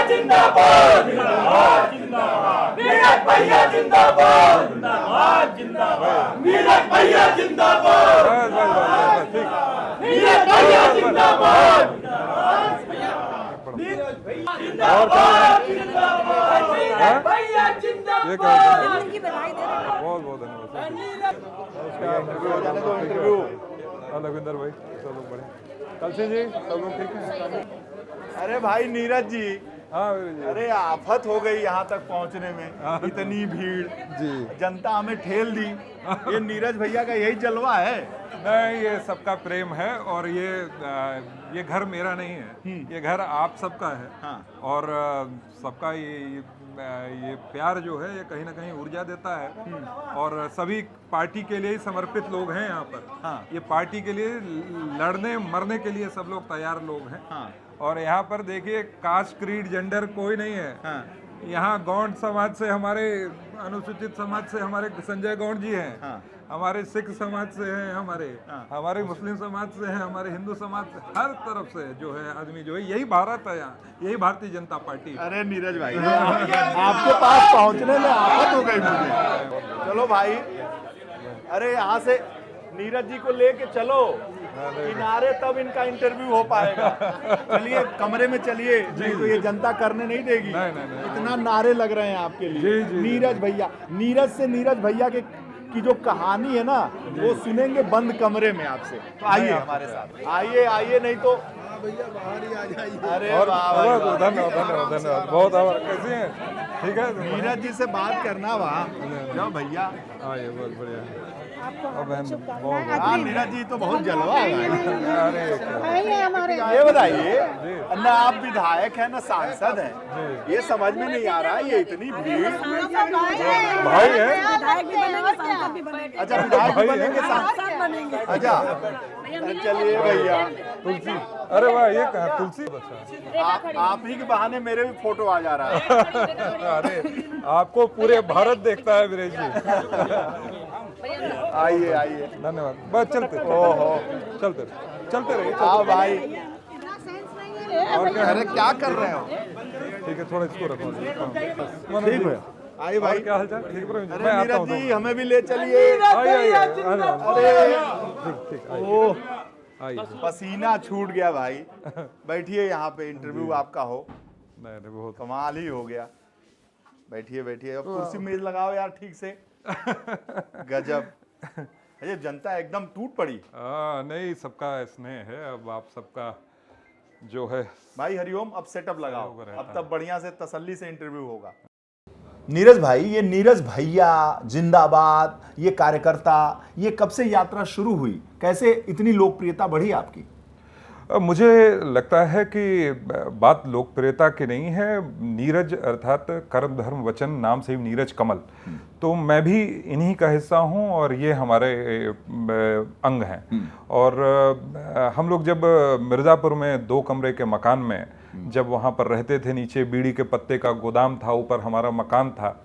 जिंदाबाद जिंदाबाद जिंदाबाद नीरज भैया जिंदाबाद जिंदाबाद जिंदाबाद नीरज भैया जिंदाबाद नीरज भैया जिंदाबाद नीरज भैया जिंदाबाद नीरज भैया जिंदाबाद बहुत बहुत धन्यवाद। इंटरव्यू लखविंदर भाई सब लोग बढ़िया। कलसी जी सब लोग ठीक हैं? अरे भाई नीरज जी, हाँ अरे आफत हो गई यहाँ तक पहुँचने में, इतनी भीड़ जी। जनता हमें ठेल दी। ये नीरज भैया का यही जलवा है। नहीं, ये सबका प्रेम है और ये घर मेरा नहीं है, ये घर आप सबका है। हाँ। और सबका ये प्यार जो है ये कहीं ना कहीं ऊर्जा देता है और सभी पार्टी के लिए ही समर्पित लोग हैं यहाँ पर। हाँ। ये पार्टी के लिए लड़ने मरने के लिए सब लोग तैयार लोग हैं। हाँ। और यहाँ पर देखिए कास्ट क्रीड जेंडर कोई नहीं है। हाँ। यहाँ गौंड समाज से हमारे अनुसूचित समाज से हमारे संजय गौंड जी हैं। हाँ। हमारे सिख समाज से हैं, हमारे मुस्लिम समाज से हैं, हमारे हिंदू समाज से, हर तरफ से जो है आदमी जो है, यही भारत है, यहाँ यही भारतीय जनता पार्टी है। अरे नीरज भाई, आपके पास पहुँचने में आफत हो गई मुझे। चलो भाई, अरे यहाँ से नीरज जी को लेके चलो किनारे, तब इनका इंटरव्यू हो पाएगा। चलिए कमरे में चलिए, नहीं तो ये जनता करने नहीं देगी। नहीं। इतना नारे लग रहे हैं आपके लिए। नीरज भैया, नीरज से नीरज भैया की जो कहानी है ना, वो सुनेंगे बंद कमरे में आपसे। तो आइए हमारे साथ, आइए नहीं तो भैया बाहर ही आ जाइए। अरे धन्यवाद बहुत। और कैसे हैं? ठीक है। नीरज जी से बात करना वहाँ जाओ भैया। ये बहुत बढ़िया। हाँ नीरज जी तो बहुत जलवा है। अरे ये बताइए, न आप विधायक हैं न सांसद हैं, ये समझ में नहीं आ रहा है, ये इतनी भीड़। भाई है। अच्छा विधायक भी बनेंगे, सांसद बनेंगे। अच्छा चलिए भैया। तुलसी, अरे वाह, ये कहा तुलसी। आप ही के बहाने मेरे भी फोटो आ जा रहा है। अरे आपको पूरे भारत देखता है वीरेश जी। आइए। धन्यवाद। बस चलते रहिए। हाँ भाई, और क्या? अरे क्या कर रहे हो? ठीक है, थोड़ा इसको रखो। ठीक है, आइए भाई। क्या हाल चाल? ठीक है। अरे नीरज जी हमें भी ले चलिए। आइए। अरे ठीक। ओह, आइए। पसीना छूट गया भाई। बैठिए यहाँ पे, इंटरव्यू आपका हो। नहीं बहुत कमाल ही हो गया। बैठिए। अब कुर्सी मेज लगाओ यार ठीक से। गजब। अरे जनता एकदम टूट पड़ी। नहीं, सबका स्नेह है। अब आप सबका जो है भाई हरिओम, अब सेटअप लगाओ, रहता अब तब बढ़िया से तसल्ली से इंटरव्यू होगा। नीरज भाई, ये नीरज भैया जिंदाबाद, ये कार्यकर्ता, ये कब से यात्रा शुरू हुई? कैसे इतनी लोकप्रियता बढ़ी आपकी? मुझे लगता है कि बात लोकप्रियता की नहीं है। नीरज अर्थात कर्म धर्म वचन नाम से ही नीरज कमल, तो मैं भी इन्हीं का हिस्सा हूं और ये हमारे अंग हैं। और हम लोग जब मिर्ज़ापुर में 2 कमरे के मकान में जब वहाँ पर रहते थे, नीचे बीड़ी के पत्ते का गोदाम था, ऊपर हमारा मकान था,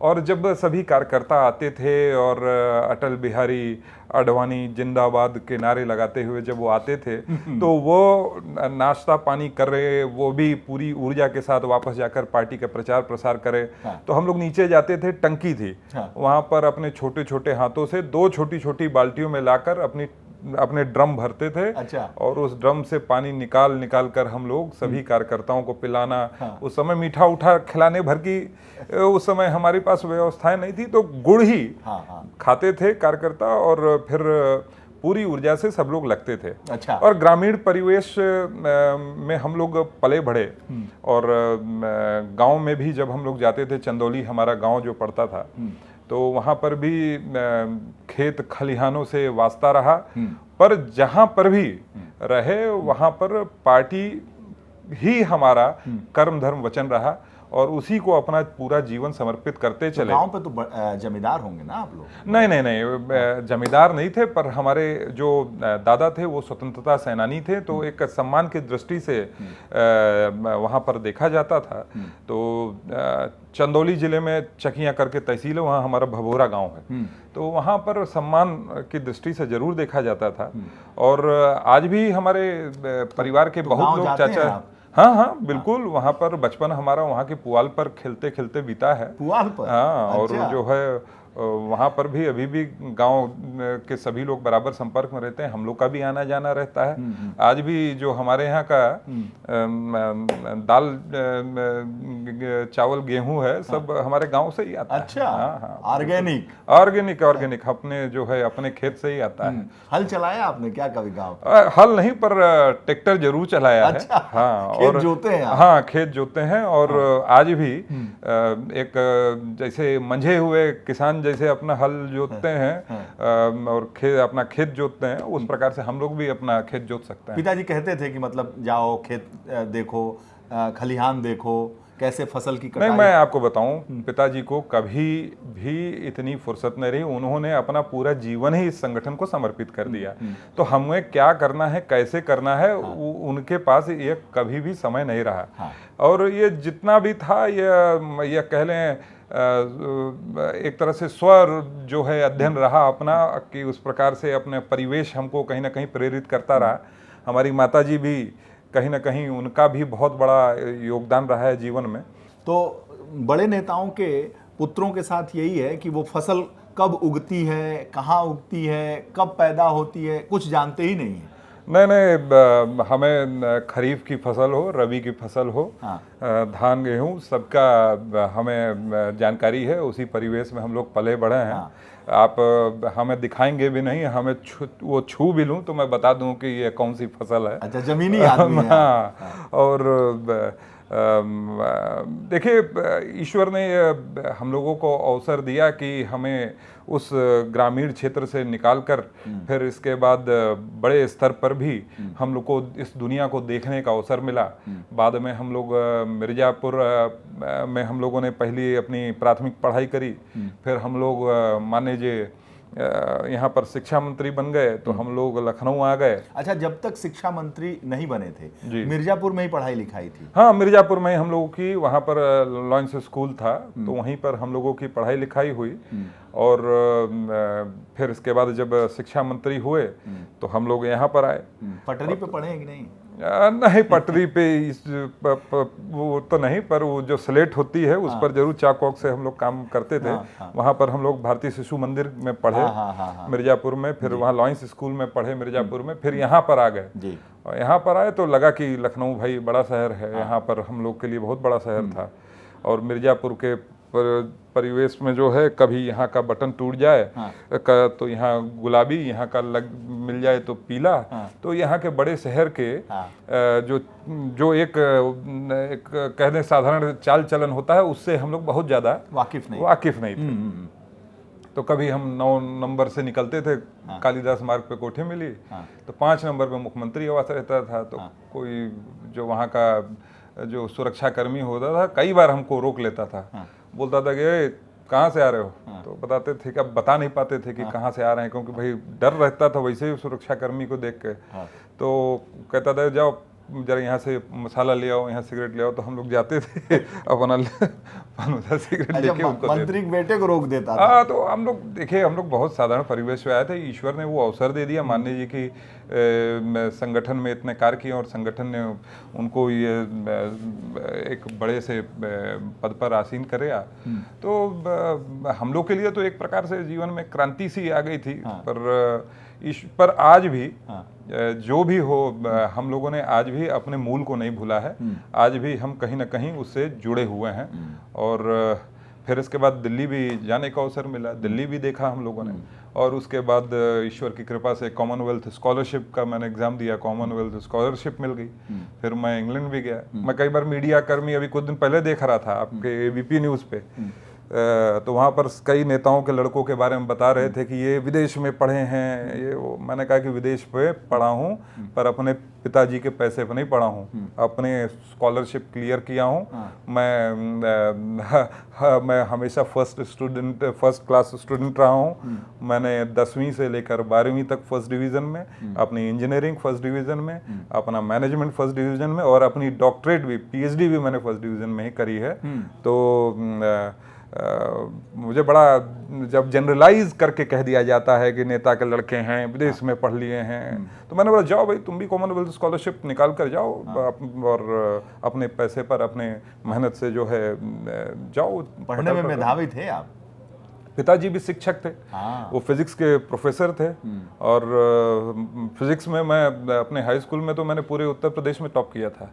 और जब सभी कार्यकर्ता आते थे और अटल बिहारी आडवाणी जिंदाबाद के नारे लगाते हुए जब वो आते थे, तो वो नाश्ता पानी कर रहे, वो भी पूरी ऊर्जा के साथ वापस जाकर पार्टी का प्रचार प्रसार करे। हाँ। तो हम लोग नीचे जाते थे, टंकी थी। हाँ। वहाँ पर अपने छोटे छोटे हाथों से 2 छोटी छोटी बाल्टियों में लाकर अपने ड्रम भरते थे। अच्छा। और उस ड्रम से पानी निकाल कर हम लोग सभी कार्यकर्ताओं को पिलाना। हाँ। उस समय मीठा उठा खिलाने भर की उस समय हमारे पास व्यवस्थाएं नहीं थी, तो गुड़ ही खाते थे कार्यकर्ता और फिर पूरी ऊर्जा से सब लोग लगते थे। अच्छा। और ग्रामीण परिवेश में हम लोग पले बढ़े और गांव में भी जब हम लोग जाते थे, चंदौली हमारा गांव जो पड़ता था, तो वहाँ पर भी खेत खलिहानों से वास्ता रहा। पर जहाँ पर भी रहे वहाँ पर पार्टी ही हमारा कर्म धर्म वचन रहा और उसी को अपना पूरा जीवन समर्पित करते चले। गांव पे तो जमींदार होंगे ना आप लोग? नहीं, जमींदार नहीं थे, पर हमारे जो दादा थे वो स्वतंत्रता सेनानी थे, तो एक सम्मान की दृष्टि से वहाँ पर देखा जाता था। तो चंदौली जिले में चकियाँ करके तहसील है, वहाँ हमारा भभोरा गांव है, तो वहाँ पर सम्मान की दृष्टि से जरूर देखा जाता था। और आज भी हमारे परिवार के बहुत लोग चाचा हाँ हाँ बिल्कुल, वहाँ पर बचपन हमारा वहाँ के पुआल पर खेलते खेलते बीता है। पुआल पर? हाँ, और अच्छा। जो है वहाँ पर भी अभी भी गांव के सभी लोग बराबर संपर्क में रहते हैं, हम लोग का भी आना जाना रहता है। आज भी जो हमारे यहाँ का दाल चावल गेहूं है सब हमारे गांव से ही आता है। अच्छा, हाँ हाँ, ऑर्गेनिक। ऑर्गेनिक अपने जो है अपने खेत से ही आता है। हल चलाया आपने क्या कभी गांव? हल नहीं, पर ट्रैक्टर जरूर चलाया अच्छा, है। हाँ, खेत और जोते हैं आप? हाँ, खेत जोते हैं। और आज भी एक जैसे मंझे हुए किसान जैसे अपना हल जोतते हैं और अपना खेत जोतते हैं, उस प्रकार से हम लोग भी अपना खेत जोत सकते हैं। पिताजी कहते थे कि मतलब जाओ खेत देखो, खलिहान देखो, कैसे फसल की कटाई। नहीं, मैं आपको बताऊं, पिताजी को कभी भी इतनी फुर्सत नहीं रही। उन्होंने अपना पूरा जीवन ही इस संगठन को समर्पित कर दिया। तो हमें क्या करना है, कैसे करना है, उनके पास ये कभी भी समय नहीं रहा। हाँ। और ये जितना भी था, ये कह लें एक तरह से स्वर जो है अध्ययन रहा अपना, कि उस प्रकार से अपने परिवेश हमको कहीं ना कहीं प्रेरित करता रहा। हमारी माताजी भी कहीं ना कहीं, उनका भी बहुत बड़ा योगदान रहा है जीवन में। तो बड़े नेताओं के पुत्रों के साथ यही है कि वो फसल कब उगती है, कहाँ उगती है, कब पैदा होती है, कुछ जानते ही नहीं है। नहीं, हमें खरीफ की फसल हो, रबी की फसल हो, हाँ। धान गेहूँ सबका हमें जानकारी है। उसी परिवेश में हम लोग पले बढ़े हैं। हाँ। आप हमें दिखाएंगे भी नहीं, हमें वो छू भी लूँ तो मैं बता दूं कि ये कौन सी फसल है। अच्छा, जमीनी आदमी है। हाँ। और देखिए, ईश्वर ने हम लोगों को अवसर दिया कि हमें उस ग्रामीण क्षेत्र से निकालकर फिर इसके बाद बड़े स्तर पर भी हम लोग को इस दुनिया को देखने का अवसर मिला। बाद में हम लोग मिर्ज़ापुर में हम लोगों ने पहली अपनी प्राथमिक पढ़ाई करी। फिर हम लोग मान लीजिए यहाँ पर शिक्षा मंत्री बन गए, तो हम लोग लखनऊ आ गए। अच्छा, जब तक शिक्षा मंत्री नहीं बने थे जी। मिर्जापुर में ही पढ़ाई लिखाई थी? हाँ, मिर्ज़ापुर में हम लोगों की, वहाँ पर लॉरेंस स्कूल था, तो वहीं पर हम लोगों की पढ़ाई लिखाई हुई। और फिर इसके बाद जब शिक्षा मंत्री हुए तो हम लोग यहाँ पर आए। पटरी पे पढ़े हैं कि नहीं? नहीं, पटरी पे वो तो नहीं, पर वो जो स्लेट होती है उस पर जरूर चाक वॉक से हम लोग काम करते थे। वहाँ पर हम लोग भारतीय शिशु मंदिर में पढ़े मिर्ज़ापुर में, फिर वहाँ लॉरेंस स्कूल में पढ़े मिर्ज़ापुर में, फिर यहाँ पर आ गए। जी। और यहाँ पर आए तो लगा कि लखनऊ भाई बड़ा शहर है, यहाँ पर हम लोग के लिए बहुत बड़ा शहर था। और मिर्ज़ापुर के परिवेश में जो है, कभी यहाँ का बटन टूट जाए तो यहाँ गुलाबी, यहाँ का मिल जाए तो पीला। तो यहाँ के बड़े शहर के जो एक कह दें साधारण चाल चलन होता है, उससे हम लोग बहुत ज़्यादा वाकिफ नहीं थे। तो कभी हम 9 नंबर से निकलते थे, कालिदास मार्ग पे कोठी मिली, तो 5 नंबर पे मुख्यमंत्री आवास रहता था। तो कोई जो वहाँ का जो सुरक्षा कर्मी होता था, कई बार हमको रोक लेता था, बोलता था कि कहाँ से आ रहे हो। तो बताते थे कि अब बता नहीं पाते थे कि कहाँ से आ रहे हैं, क्योंकि भाई डर रहता था वैसे ही सुरक्षा कर्मी को देख के। तो कहता था जाओ जरा यहाँ से मसाला ले आओ, यहाँ सिगरेट ले आओ। तो हम लोग जाते थे अपना सिगरेट लेके उनको मंत्री के बेटे को रोक देता था। हाँ, तो हम लोग देखिए, हम लोग बहुत साधारण परिवेश में आए थे। ईश्वर ने वो अवसर दे दिया। मान लीजिए कि संगठन में इतने कार्य किए और संगठन ने उनको ये एक बड़े से पद पर आसीन कराया। तो हम लोग के लिए तो एक प्रकार से जीवन में क्रांति सी आ गई थी। पर आज भी जो भी हो, हम लोगों ने आज भी अपने मूल को नहीं भूला है। आज भी हम कहीं ना कहीं उससे जुड़े हुए हैं। और फिर इसके बाद दिल्ली भी जाने का अवसर मिला, दिल्ली भी देखा हम लोगों ने। और उसके बाद ईश्वर की कृपा से कॉमनवेल्थ स्कॉलरशिप का मैंने एग्जाम दिया, कॉमनवेल्थ स्कॉलरशिप मिल गई। फिर मैं इंग्लैंड भी गया। मैं कई बार मीडिया कर्मी अभी कुछ दिन पहले देख रहा था आपके एबीपी न्यूज़ पे, तो वहाँ पर कई नेताओं के लड़कों के बारे में बता रहे थे कि ये विदेश में पढ़े हैं, ये वो। मैंने कहा कि विदेश पे पढ़ा हूँ, पर अपने पिताजी के पैसे पे नहीं पढ़ा हूँ, अपने स्कॉलरशिप क्लियर किया हूँ। मैं हमेशा फर्स्ट क्लास स्टूडेंट रहा हूँ। मैंने 10वीं से लेकर 12वीं तक फर्स्ट डिवीज़न में, अपनी इंजीनियरिंग फर्स्ट डिवीज़न में, अपना मैनेजमेंट फर्स्ट डिवीज़न में, और अपनी डॉक्टरेट भी, पीएचडी भी मैंने फर्स्ट डिवीज़न में ही करी है। तो मुझे बड़ा, जब जनरलाइज करके कह दिया जाता है कि नेता के लड़के हैं, विदेश में पढ़ लिए हैं, तो मैंने बोला जाओ भाई, तुम भी कॉमनवेल्थ स्कॉलरशिप निकाल कर जाओ और अपने पैसे पर, अपने मेहनत से जो है जाओ। पढ़ने में मेधावी थे आप? पिताजी भी शिक्षक थे, वो फिजिक्स के प्रोफेसर थे, और फिजिक्स में मैं अपने हाई स्कूल में तो मैंने पूरे उत्तर प्रदेश में टॉप किया था।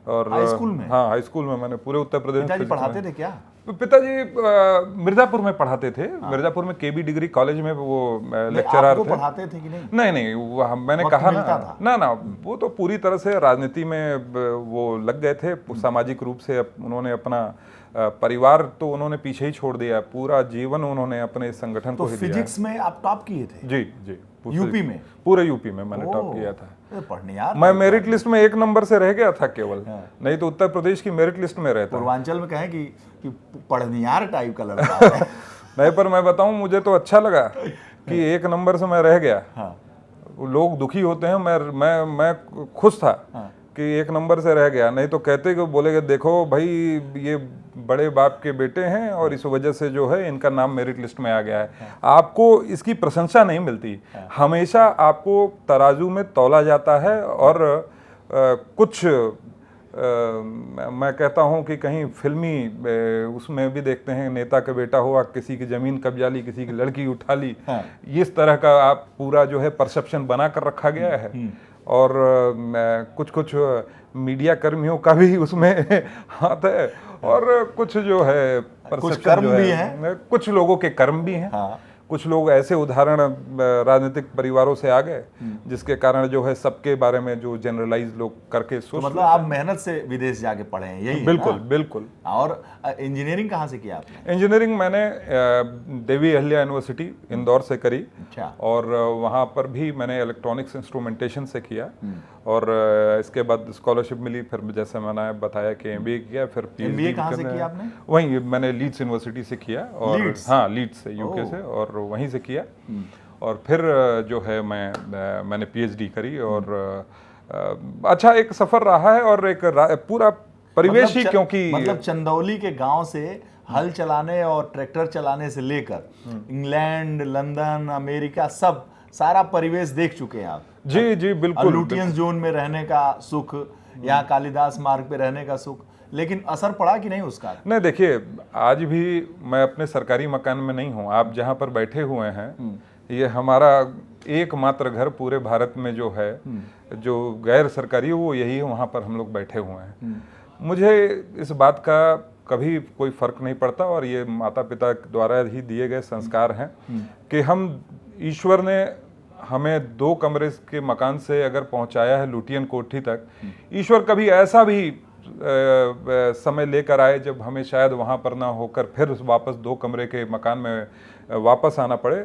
और हाई स्कूल में? हाँ, हाई स्कूल में मैंने पूरे उत्तर प्रदेश में। पिताजी पढ़ाते थे क्या? पिताजी मिर्जापुर में पढ़ाते थे। मिर्जापुर में केबी डिग्री कॉलेज में वो लेक्चरर थे। पढ़ाते थे कि नहीं? नहीं, मैंने कहा ना, वो तो पूरी तरह से राजनीति में वो लग गए थे। सामाजिक रूप से उन्होंने अपना परिवार तो उन्होंने पीछे ही छोड़ दिया, पूरा जीवन उन्होंने अपने संगठन को ही दिया। फिजिक्स में आप टॉप किए थे? जी, यूपी में? पूरे यूपी में मैंने टॉप किया था। पढ़ने यार, मैं मेरिट लिस्ट में 1 नंबर से रह गया था केवल, नहीं तो उत्तर प्रदेश की मेरिट लिस्ट में रहता। पूर्वांचल में कहें कि पढ़नियार टाइप का लड़का है। नहीं, पर मैं बताऊं, मुझे तो अच्छा लगा कि 1 नंबर से मैं रह गया। लोग दुखी होते हैं, मैं खुश था कि 1 नंबर से रह गया। नहीं तो कहते कि बोलेगे देखो भाई, ये बड़े बाप के बेटे हैं और इस वजह से जो है इनका नाम मेरिट लिस्ट में आ गया है। आपको इसकी प्रशंसा नहीं मिलती, हमेशा आपको तराजू में तौला जाता है। और कुछ मैं कहता हूं कि कहीं फिल्मी उसमें भी देखते हैं, नेता का बेटा हुआ, किसी की जमीन कब्जा ली, किसी की लड़की उठा ली, इस तरह का आप पूरा जो है परसेप्शन बना कर रखा गया है। और कुछ मीडिया कर्मियों का भी उसमें हाथ है, और कुछ जो है कुछ कर्म भी हैं, कुछ लोगों के कर्म भी हैं। कुछ लोग ऐसे उदाहरण राजनीतिक परिवारों से आ गए जिसके कारण जो है सबके बारे में जो जनरलाइज लोग करके सोच। तो मतलब आप मेहनत से विदेश जाके पढ़े हैं, यही? बिल्कुल बिल्कुल। और इंजीनियरिंग कहाँ से किया आपने? इंजीनियरिंग मैंने देवी अहिल्या यूनिवर्सिटी इंदौर से करी। अच्छा। और वहाँ पर भी मैंने इलेक्ट्रॉनिक्स इंस्ट्रूमेंटेशन से किया, और इसके बाद स्कॉलरशिप मिली। फिर जैसे मैंने बताया कि MBA किया, फिर MBA कहाँ से किया आपने? वहीं मैंने लीड्स यूनिवर्सिटी से किया। और हाँ, लीड्स से, यूके से, और वहीं से किया। और फिर जो है मैंने PhD करी। और अच्छा एक सफर रहा है, और एक पूरा परिवेश ही, क्योंकि मतलब चंदौली के गांव से हल चलाने और ट्रैक्टर चलाने से लेकर इंग्लैंड, लंदन, अमेरिका, सब सारा परिवेश देख चुके हैं आप। जी बिल्कुल। लुटियन जोन में रहने का सुख, यहाँ कालिदास मार्ग पे रहने का सुख, लेकिन असर पड़ा कि नहीं उसका? नहीं, देखिए, आज भी मैं अपने सरकारी मकान में नहीं हूँ। आप जहाँ पर बैठे हुए हैं, ये हमारा एकमात्र घर पूरे भारत में जो है, जो गैर सरकारी है, वो यही है। वहाँ पर हम लोग बैठे हुए हैं। मुझे इस बात का कभी कोई फर्क नहीं पड़ता, और ये माता पिता द्वारा ही दिए गए संस्कार हैं कि हम, ईश्वर ने हमें 2 कमरे के मकान से अगर पहुंचाया है लुटियन कोठी तक, ईश्वर कभी ऐसा भी समय लेकर आए जब हमें शायद वहां पर ना होकर फिर वापस 2 कमरे के मकान में वापस आना पड़े,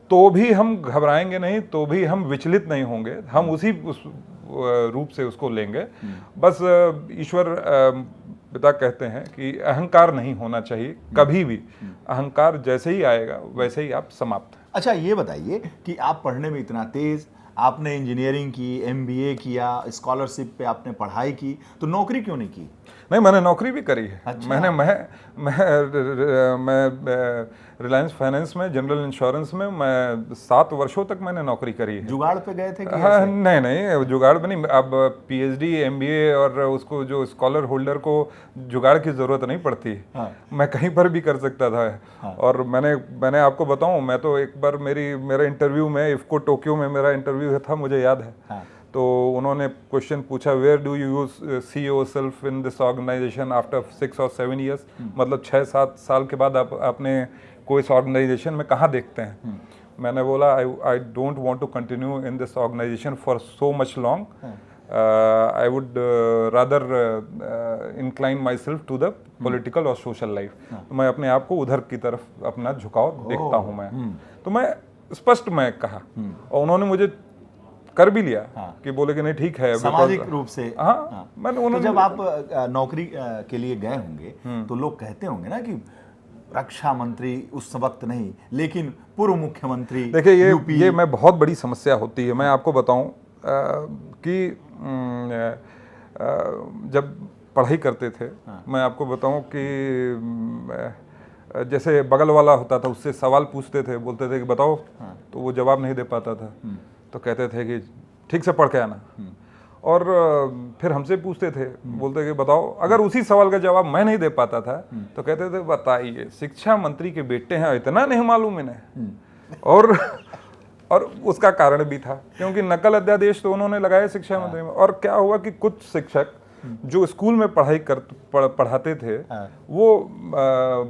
तो भी हम घबराएंगे नहीं, तो भी हम विचलित नहीं होंगे। हम उस रूप से उसको लेंगे। बस ईश्वर पिता कहते हैं कि अहंकार नहीं होना चाहिए कभी भी। अहंकार जैसे ही आएगा वैसे ही आप समाप्त हैं। अच्छा, ये बताइए कि आप पढ़ने में इतना तेज, आपने इंजीनियरिंग की, MBA किया, स्कॉलरशिप पे आपने पढ़ाई की, तो नौकरी क्यों नहीं की? नहीं, मैंने नौकरी भी करी है। अच्छा। मैं रिलायंस फाइनेंस में, जनरल इंश्योरेंस में, मैं 7 वर्षों तक मैंने नौकरी करी है। जुगाड़ पे गए थे कि हाँ, ऐसे? नहीं, जुगाड़ पे नहीं। अब PhD, MBA और उसको जो स्कॉलर होल्डर को जुगाड़ की जरूरत नहीं पड़ती। मैं कहीं पर भी कर सकता था। और मैंने आपको बताऊं, मैं तो एक बार मेरा इंटरव्यू में इफ्को टोक्यो में मेरा इंटरव्यू था, मुझे याद है। तो उन्होंने क्वेश्चन पूछा, where do you see yourself in this organisation after 6 or 7 years, मतलब 6-7 साल के बाद आप अपने को इस ऑर्गेनाइजेशन में कहाँ देखते हैं? मैंने बोला, I don't want to continue in this organisation for so much long. I would rather incline myself to the political और सोशल लाइफ। तो मैं अपने आप को उधर की तरफ अपना झुकाव देखता हूँ मैं। तो मैं स्पष्ट मैं कहा, और उन्होंने मुझे कर भी लिया कि बोले कि नहीं ठीक है, सामाजिक रूप से। हाँ, तो जब आप नौकरी के लिए गए होंगे तो लोग कहते होंगे ना कि रक्षा मंत्री उस वक्त नहीं, लेकिन पूर्व मुख्यमंत्री। देखिए, ये मैं बहुत बड़ी समस्या होती है। मैं आपको बताऊं कि जब पढ़ाई करते थे, मैं आपको बताऊं कि जैसे बगल वाला होता था उससे सवाल पूछते थे, बोलते थे कि बताओ, तो वो जवाब नहीं दे पाता था, तो कहते थे कि ठीक से पढ़ के आना। और फिर हमसे पूछते थे, बोलते कि बताओ, अगर उसी सवाल का जवाब मैं नहीं दे पाता था तो कहते थे बताइए शिक्षा मंत्री के बेटे हैं, इतना नहीं मालूम इन्हें। और उसका कारण भी था, क्योंकि नकल अध्यादेश तो उन्होंने लगाया शिक्षा मंत्री में। और क्या हुआ कि कुछ शिक्षक जो स्कूल में पढ़ाते थे वो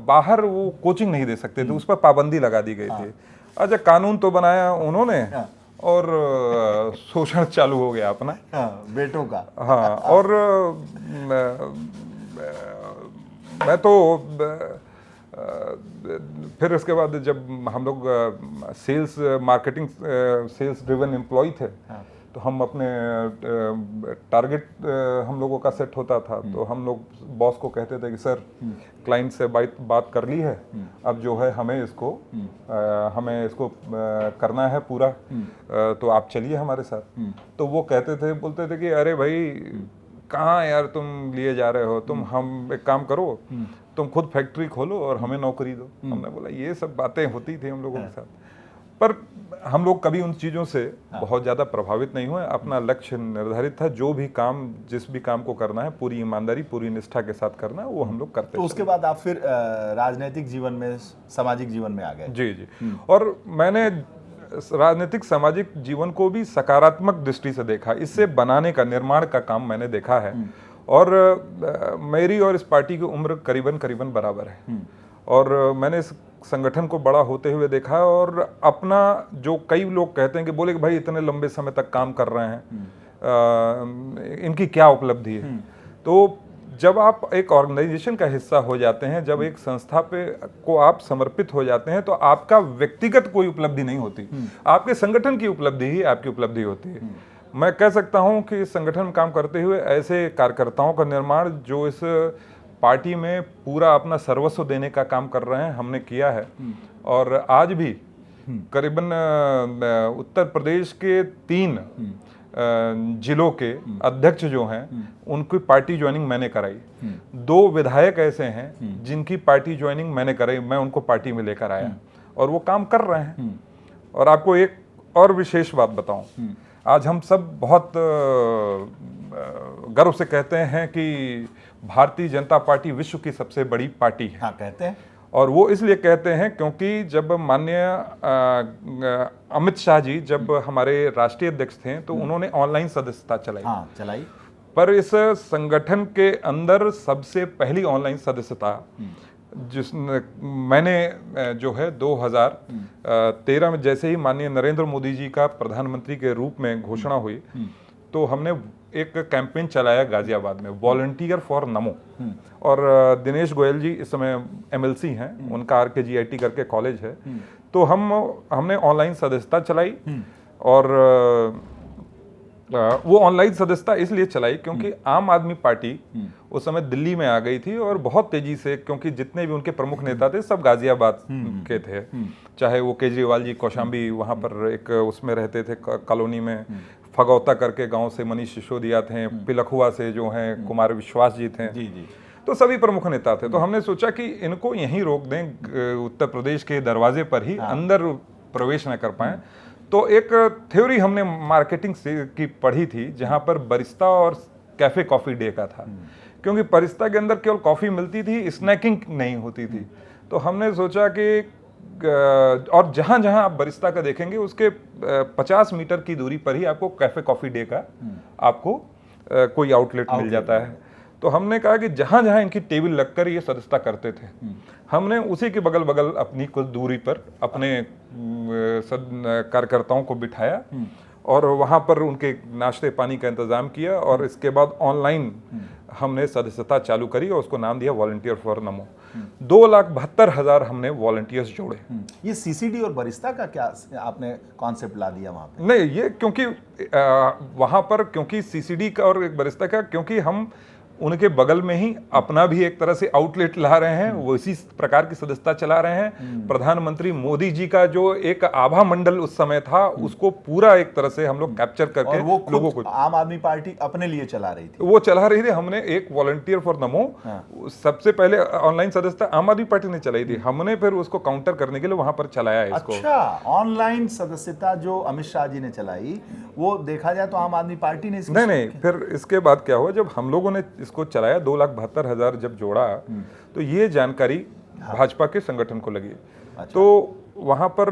बाहर वो कोचिंग नहीं दे सकते थे, उस पर पाबंदी लगा दी गई थी। अच्छा, कानून तो बनाया उन्होंने और शोषण चालू हो गया अपना बेटों का। हाँ, और मैं तो फिर उसके बाद जब हम लोग sales marketing sales driven employ थे, तो हम अपने टारगेट हम लोगों का सेट होता था, तो हम लोग बॉस को कहते थे कि सर क्लाइंट से बात कर ली है, अब जो है हमें इसको करना है पूरा, तो आप चलिए हमारे साथ। तो वो कहते थे, बोलते थे कि अरे भाई कहाँ यार तुम लिए जा रहे हो, हम एक काम करो, तुम खुद फैक्ट्री खोलो और हमें नौकरी दो। हमने बोला ये सब बातें होती थी हम लोगों के साथ, पर हम लोग कभी उन चीज़ों से बहुत ज़्यादा प्रभावित नहीं हुए। अपना लक्ष्य निर्धारित था, जो भी काम जिस भी काम को करना है पूरी ईमानदारी पूरी निष्ठा के साथ करना है, वो हम लोग करते। तो उसके बाद आप फिर राजनीतिक जीवन में, सामाजिक जीवन में आ गए। जी जी। और मैंने राजनीतिक सामाजिक जीवन को भी सकारात्मक दृष्टि से देखा, इससे बनाने का निर्माण का काम मैंने देखा है। और मेरी और इस पार्टी की उम्र करीबन बराबर है, और मैंने इस संगठन को बड़ा होते हुए देखा। और अपना जो कई लोग कहते हैं कि बोले कि भाई इतने लंबे समय तक काम कर रहे हैं, इनकी क्या उपलब्धि है। तो जब आप एक ऑर्गेनाइजेशन का हिस्सा हो जाते हैं, जब एक संस्था पे को आप समर्पित हो जाते हैं, तो आपका व्यक्तिगत कोई उपलब्धि नहीं होती, आपके संगठन की उपलब्धि ही आपकी उपलब्धि होती है। मैं कह सकता हूं कि इस संगठन में काम करते हुए ऐसे कार्यकर्ताओं का निर्माण जो इस पार्टी में पूरा अपना सर्वस्व देने का काम कर रहे हैं, हमने किया है। और आज भी करीबन उत्तर प्रदेश के 3 जिलों के अध्यक्ष जो हैं उनकी पार्टी ज्वाइनिंग मैंने कराई। 2 विधायक ऐसे हैं जिनकी पार्टी ज्वाइनिंग मैंने कराई, मैं उनको पार्टी में लेकर आया और वो काम कर रहे हैं। और आपको एक और विशेष बात बताऊं, आज हम सब बहुत गर्व से कहते हैं कि भारतीय जनता पार्टी विश्व की सबसे बड़ी पार्टी है। हाँ, कहते हैं। और वो इसलिए कहते हैं क्योंकि जब माननीय अमित शाह जी जब हमारे राष्ट्रीय अध्यक्ष थे, तो उन्होंने ऑनलाइन सदस्यता चलाई। हाँ, चलाई। पर इस संगठन के अंदर सबसे पहली ऑनलाइन सदस्यता जिसने मैंने जो है 2013 में जैसे ही माननीय नरेंद्र मोदी जी का प्रधानमंत्री के रूप में घोषणा हुई, तो हमने एक कैंपेन चलाया गाजियाबाद में, वॉलंटियर फॉर नमो। और दिनेश गोयल जी इस समय MLC हैं, उनका RKGIT करके कॉलेज है। तो हमने ऑनलाइन सदस्यता चलाई। और वो ऑनलाइन सदस्यता इसलिए चलाई क्योंकि आम आदमी पार्टी उस समय दिल्ली में आ गई थी, और बहुत तेजी से, क्योंकि जितने भी उनके प्रमुख नेता थे सब गाजियाबाद के थे। चाहे वो केजरीवाल जी कौशाम्बी वहाँ पर एक उसमें रहते थे कॉलोनी में, फगौता करके गांव से मनीष सिसोदिया थे, पिलखुआ से जो हैं कुमार विश्वास जी थे। तो सभी प्रमुख नेता थे। तो हमने सोचा कि इनको यहीं रोक दें, उत्तर प्रदेश के दरवाजे पर ही, अंदर प्रवेश न कर पाए। तो एक थ्योरी हमने मार्केटिंग की पढ़ी थी, जहां पर बरिस्ता और कैफे कॉफी डे का था, क्योंकि बरिस्ता के अंदर केवल कॉफी मिलती थी, स्नैकिंग नहीं होती थी। तो हमने सोचा कि और जहां जहां आप बरिस्ता का देखेंगे उसके 50 मीटर की दूरी पर ही आपको कैफे कॉफी डे का आपको कोई आउटलेट मिल जाता है। तो हमने कहा कि जहां जहां इनकी टेबल लगकर ये सदस्यता करते थे, हमने उसी के बगल बगल अपनी कुछ दूरी पर अपने कार्यकर्ताओं को बिठाया और वहां पर उनके नाश्ते पानी का इंतजाम किया। और इसके बाद ऑनलाइन हमने सदस्यता चालू करी और उसको नाम दिया वॉलंटियर फॉर नमो। 2,72,000 हमने वॉलंटियर्स जोड़े। ये CCD और बरिस्ता का क्या आपने कॉन्सेप्ट ला दिया वहां पे? नहीं, ये क्योंकि वहां पर क्योंकि CCD का और एक बरिस्ता का, क्योंकि हम उनके बगल में ही अपना भी एक तरह से आउटलेट ला रहे हैं, वो इसी प्रकार की सदस्यता चला रहे हैं। प्रधानमंत्री मोदी जी का जो एक आभा मंडल उस समय था, उसको पूरा एक तरह से हम लोग कैप्चर करके और वो लोगों खुद को आम आदमी पार्टी अपने लिए चला रही थी। वो चला रही थी। हमने एक वॉलंटियर फॉर नमो, सबसे पहले ऑनलाइन सदस्यता आम आदमी पार्टी ने चलाई थी, हमने फिर उसको काउंटर करने के लिए वहां पर चलाया है इसको। अच्छा, ऑनलाइन सदस्यता जो अमित शाह जी ने चलाई, वो देखा जाए तो आम आदमी पार्टी ने नहीं, फिर इसके बाद क्या हुआ, जब हम लोगों ने इसको चलाया 2,72,000 जब जोड़ा, तो ये जानकारी भाजपा के संगठन को लगी। तो वहां पर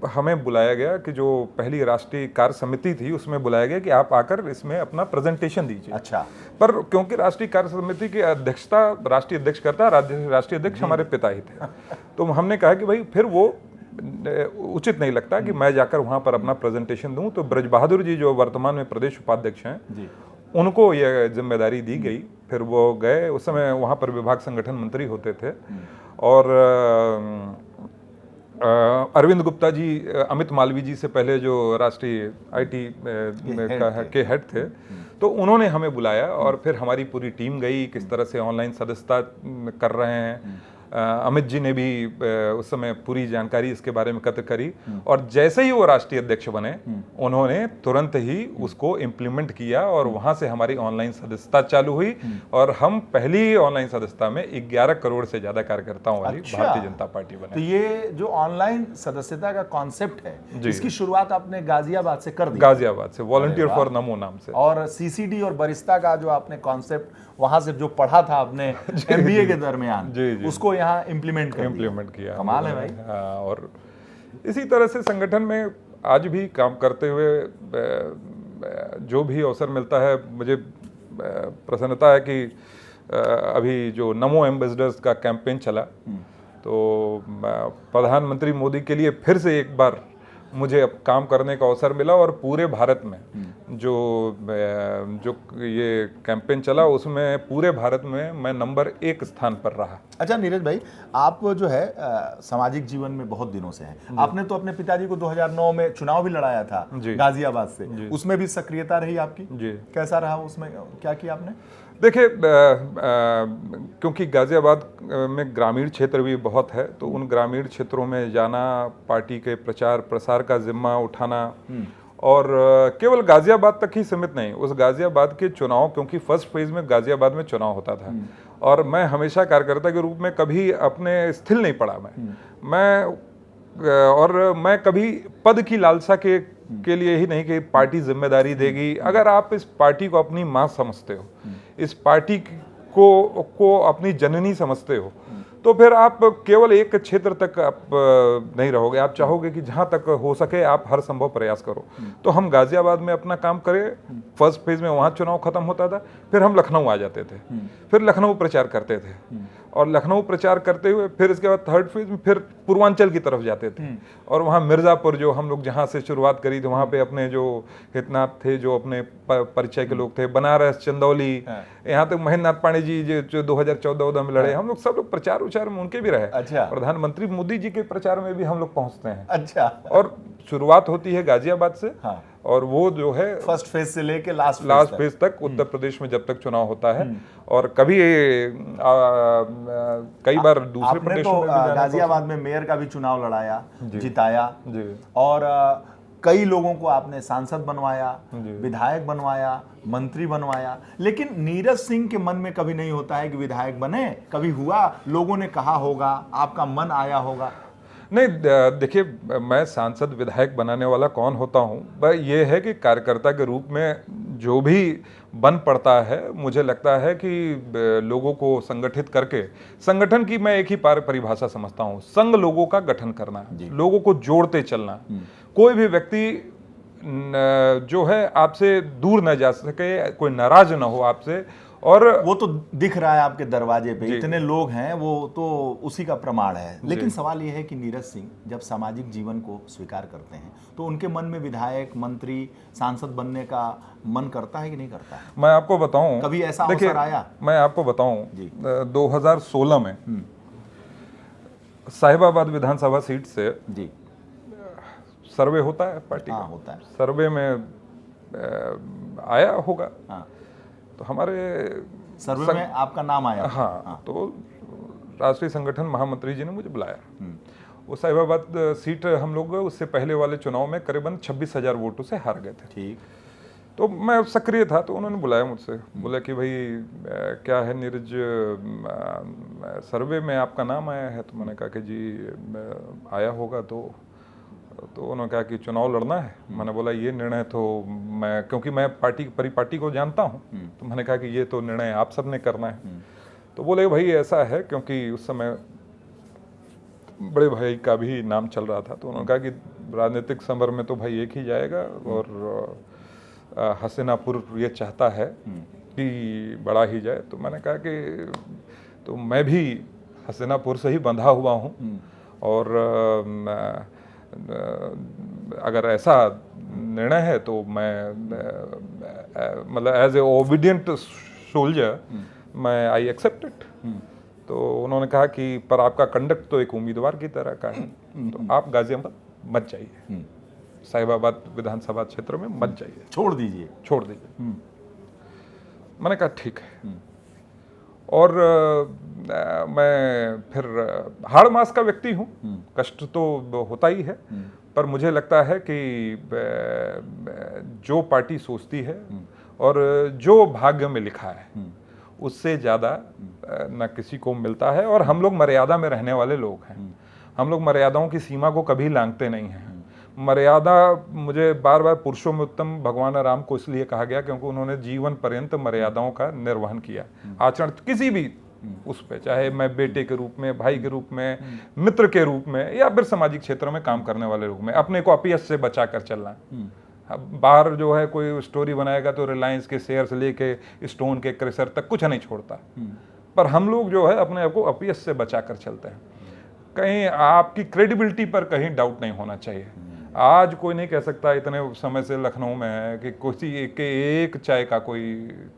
हमें बुलाया गया कि जो पहली राष्ट्रीय कार्य समिति थी, उसमें बुलाया गया कि आप आकर इसमें अपना प्रेजेंटेशन दीजिए। अच्छा, पर क्योंकि राष्ट्रीय कार्य समिति की अध्यक्षता राष्ट्रीय अध्यक्ष करता, राष्ट्रीय अध्यक्ष हमारे पिता ही थे, तो हमने कहा कि भाई फिर वो उचित नहीं लगता कि मैं जाकर वहां पर अपना प्रेजेंटेशन दूं। तो ब्रज बहादुर जी जो वर्तमान में प्रदेश उपाध्यक्ष हैं, उनको यह जिम्मेदारी दी गई। फिर वो गए, उस समय वहां पर विभाग संगठन मंत्री होते थे, और अरविंद गुप्ता जी अमित मालवीय जी से पहले जो राष्ट्रीय आईटी के हेड थे, तो उन्होंने हमें बुलाया और फिर हमारी पूरी टीम गई, किस तरह से ऑनलाइन सदस्यता कर रहे हैं। अमित जी ने भी उस समय पूरी जानकारी इसके बारे में एकत्र करी, और जैसे ही वो राष्ट्रीय अध्यक्ष बने, उन्होंने तुरंत ही उसको इम्प्लीमेंट किया और वहां से हमारी ऑनलाइन सदस्यता चालू हुई। और हम पहली ऑनलाइन सदस्यता में 11 करोड़ से ज्यादा कार्यकर्ताओं वाली भारतीय जनता पार्टी बने। तो ये जो ऑनलाइन सदस्यता का कॉन्सेप्ट है, इसकी शुरुआत आपने गाजियाबाद से कर दी? गाजियाबाद से, वॉलंटियर फॉर नमो नाम से। और सीसीडी और बरिस्ता का जो आपने कॉन्सेप्ट वहां से जो पढ़ा था आपने एमबीए के दरमियान, उसको यहाँ इम्प्लीमेंट किया। कमाल है भाई। और इसी तरह से संगठन में आज भी काम करते हुए जो भी अवसर मिलता है, मुझे प्रसन्नता है कि अभी जो नमो एम्बेसडर्स का कैंपेन चला, तो प्रधानमंत्री मोदी के लिए फिर से एक बार मुझे अब काम करने का अवसर मिला, और पूरे भारत में जो ये कैंपेन चला, उसमें पूरे भारत में मैं नंबर 1 स्थान पर रहा। अच्छा नीरज भाई, आप जो है सामाजिक जीवन में बहुत दिनों से हैं। आपने तो अपने पिताजी को 2009 में चुनाव भी लड़ाया था गाजियाबाद से, उसमें भी सक्रियता रही आपकी जी। कैसा रहा उसमें, क्या किया आपने? देखिए, क्योंकि गाजियाबाद में ग्रामीण क्षेत्र भी बहुत है, तो उन ग्रामीण क्षेत्रों में जाना, पार्टी के प्रचार प्रसार का जिम्मा उठाना, और केवल गाजियाबाद तक ही सीमित नहीं, उस गाजियाबाद के चुनाव, क्योंकि फर्स्ट फेज में गाजियाबाद में चुनाव होता था, और मैं हमेशा कार्यकर्ता के रूप में कभी अपने स्थिर नहीं पड़ा। मैं कभी पद की लालसा के लिए ही नहीं कि पार्टी जिम्मेदारी देगी। अगर आप इस पार्टी को अपनी मां समझते हो, इस पार्टी को अपनी जननी समझते हो, तो फिर आप केवल एक क्षेत्र तक आप नहीं रहोगे। आप चाहोगे कि जहां तक हो सके आप हर संभव प्रयास करो। तो हम गाजियाबाद में अपना काम करें। फर्स्ट फेज में वहां चुनाव खत्म होता था, फिर हम लखनऊ आ जाते थे, फिर लखनऊ प्रचार करते थे, और लखनऊ प्रचार करते हुए फिर इसके बाद थर्ड फेज में फिर पूर्वांचल की तरफ जाते थे, और वहाँ मिर्जापुर, जो हम लोग जहाँ से शुरुआत करी थी, वहाँ पे अपने जो हितनाथ थे, जो अपने परिचय के लोग थे, बनारस, चंदौली, यहाँ तक महेंद्र नाथ पांडे जी जो 2014 में लड़े, हम लोग सब लोग प्रचार उचार में उनके भी रहे। अच्छा। प्रधानमंत्री मोदी जी के प्रचार में भी हम लोग पहुँचते हैं। अच्छा। और शुरुआत होती है गाजियाबाद से, और वो जो है फर्स्ट फेज से लेके लास्ट फेज तक उत्तर प्रदेश में जब तक चुनाव होता है, और कभी कई बार दूसरे प्रदेशों में भी जाना। गाजियाबाद में मेयर का भी चुनाव लड़ाया, जिताया, और कई लोगों को आपने सांसद बनवाया, विधायक बनवाया, मंत्री बनवाया। लेकिन नीरज सिंह के मन में कभी नहीं होता है कि विधायक बने? कभी हुआ, लोगों ने कहा होगा, आपका मन आया होगा? नहीं, देखिए, मैं सांसद विधायक बनाने वाला कौन होता हूँ। ये है कि कार्यकर्ता के रूप में जो भी बन पड़ता है, मुझे लगता है कि लोगों को संगठित करके, संगठन की मैं एक ही परिभाषा समझता हूँ, संघ लोगों का गठन करना, लोगों को जोड़ते चलना। कोई भी व्यक्ति जो है आपसे दूर न जा सके, कोई नाराज ना हो आपसे, और वो तो दिख रहा है आपके दरवाजे पे, इतने लोग हैं, वो तो उसी का प्रमाण है। लेकिन सवाल ये है कि नीरज सिंह जब सामाजिक जीवन को स्वीकार करते हैं, तो उनके मन में विधायक, मंत्री, सांसद बनने का मन करता है कि नहीं करता है? मैं आपको बताऊं, कभी ऐसा अवसर आया? मैं आपको बताऊं, 2016 में साहिबाबाद विधानसभा सीट से जी सर्वे होता है पार्टी का, होता है। सर्वे में आया होगा, तो हमारे सर्वे में आपका नाम आया? हाँ, तो राष्ट्रीय संगठन महामंत्री जी ने मुझे बुलाया। वो साहिबाबाद सीट हम लोग उससे पहले वाले चुनाव में करीबन 26,000 वोटों से हार गए थे। ठीक। तो मैं सक्रिय था, तो उन्होंने बुलाया मुझसे, बोला कि भाई क्या है नीरज, सर्वे में आपका नाम आया है। तो मैंने कहा कि जी आया होगा। तो उन्होंने कहा कि चुनाव लड़ना है। मैंने बोला ये निर्णय तो मैं, क्योंकि मैं परिपाटी को जानता हूँ, तो मैंने कहा कि ये तो निर्णय आप सब ने करना है। तो बोले भाई ऐसा है, क्योंकि उस समय बड़े भाई का भी नाम चल रहा था। तो उन्होंने कहा कि राजनीतिक समर में तो भाई एक ही जाएगा, और हसीनापुर ये चाहता है कि बड़ा ही जाए। तो मैंने कहा कि तो मैं भी हसीनापुर से ही बंधा हुआ हूँ, और अगर ऐसा निर्णय है तो मैं मतलब एज ए ओबीडियंट सोल्जर मैं आई एक्सेप्ट इट। तो उन्होंने कहा कि पर आपका कंडक्ट तो एक उम्मीदवार की तरह का है, तो आप गाजियाबाद मत जाइए, साहिबाबाद विधानसभा क्षेत्र में मत जाइए, छोड़ दीजिए। मैंने कहा ठीक है। और मैं फिर हाड़ मास का व्यक्ति हूँ, कष्ट तो होता ही है, पर मुझे लगता है कि जो पार्टी सोचती है और जो भाग्य में लिखा है उससे ज़्यादा न किसी को मिलता है। और हम लोग मर्यादा में रहने वाले लोग हैं, हम लोग मर्यादाओं की सीमा को कभी लांघते नहीं हैं। मर्यादा, मुझे बार बार पुरुषों में उत्तम भगवान राम को इसलिए कहा गया क्योंकि उन्होंने जीवन पर्यंत मर्यादाओं का निर्वहन किया। आचरण किसी भी उस पे, चाहे मैं बेटे के रूप में, भाई के रूप में, मित्र के रूप में, या फिर सामाजिक क्षेत्रों में काम करने वाले रूप में, अपने को अपयश से बचा कर चलना। बाहर जो है कोई स्टोरी बनाएगा तो रिलायंस के शेयर से लेके स्टोन के क्रेशर तक कुछ नहीं छोड़ता, पर हम लोग जो है अपने आप को अपयश से बचा कर चलते हैं। कहीं आपकी क्रेडिबिलिटी पर कहीं डाउट नहीं होना चाहिए। आज कोई नहीं कह सकता इतने समय से लखनऊ में है कि किसी एक चाय का कोई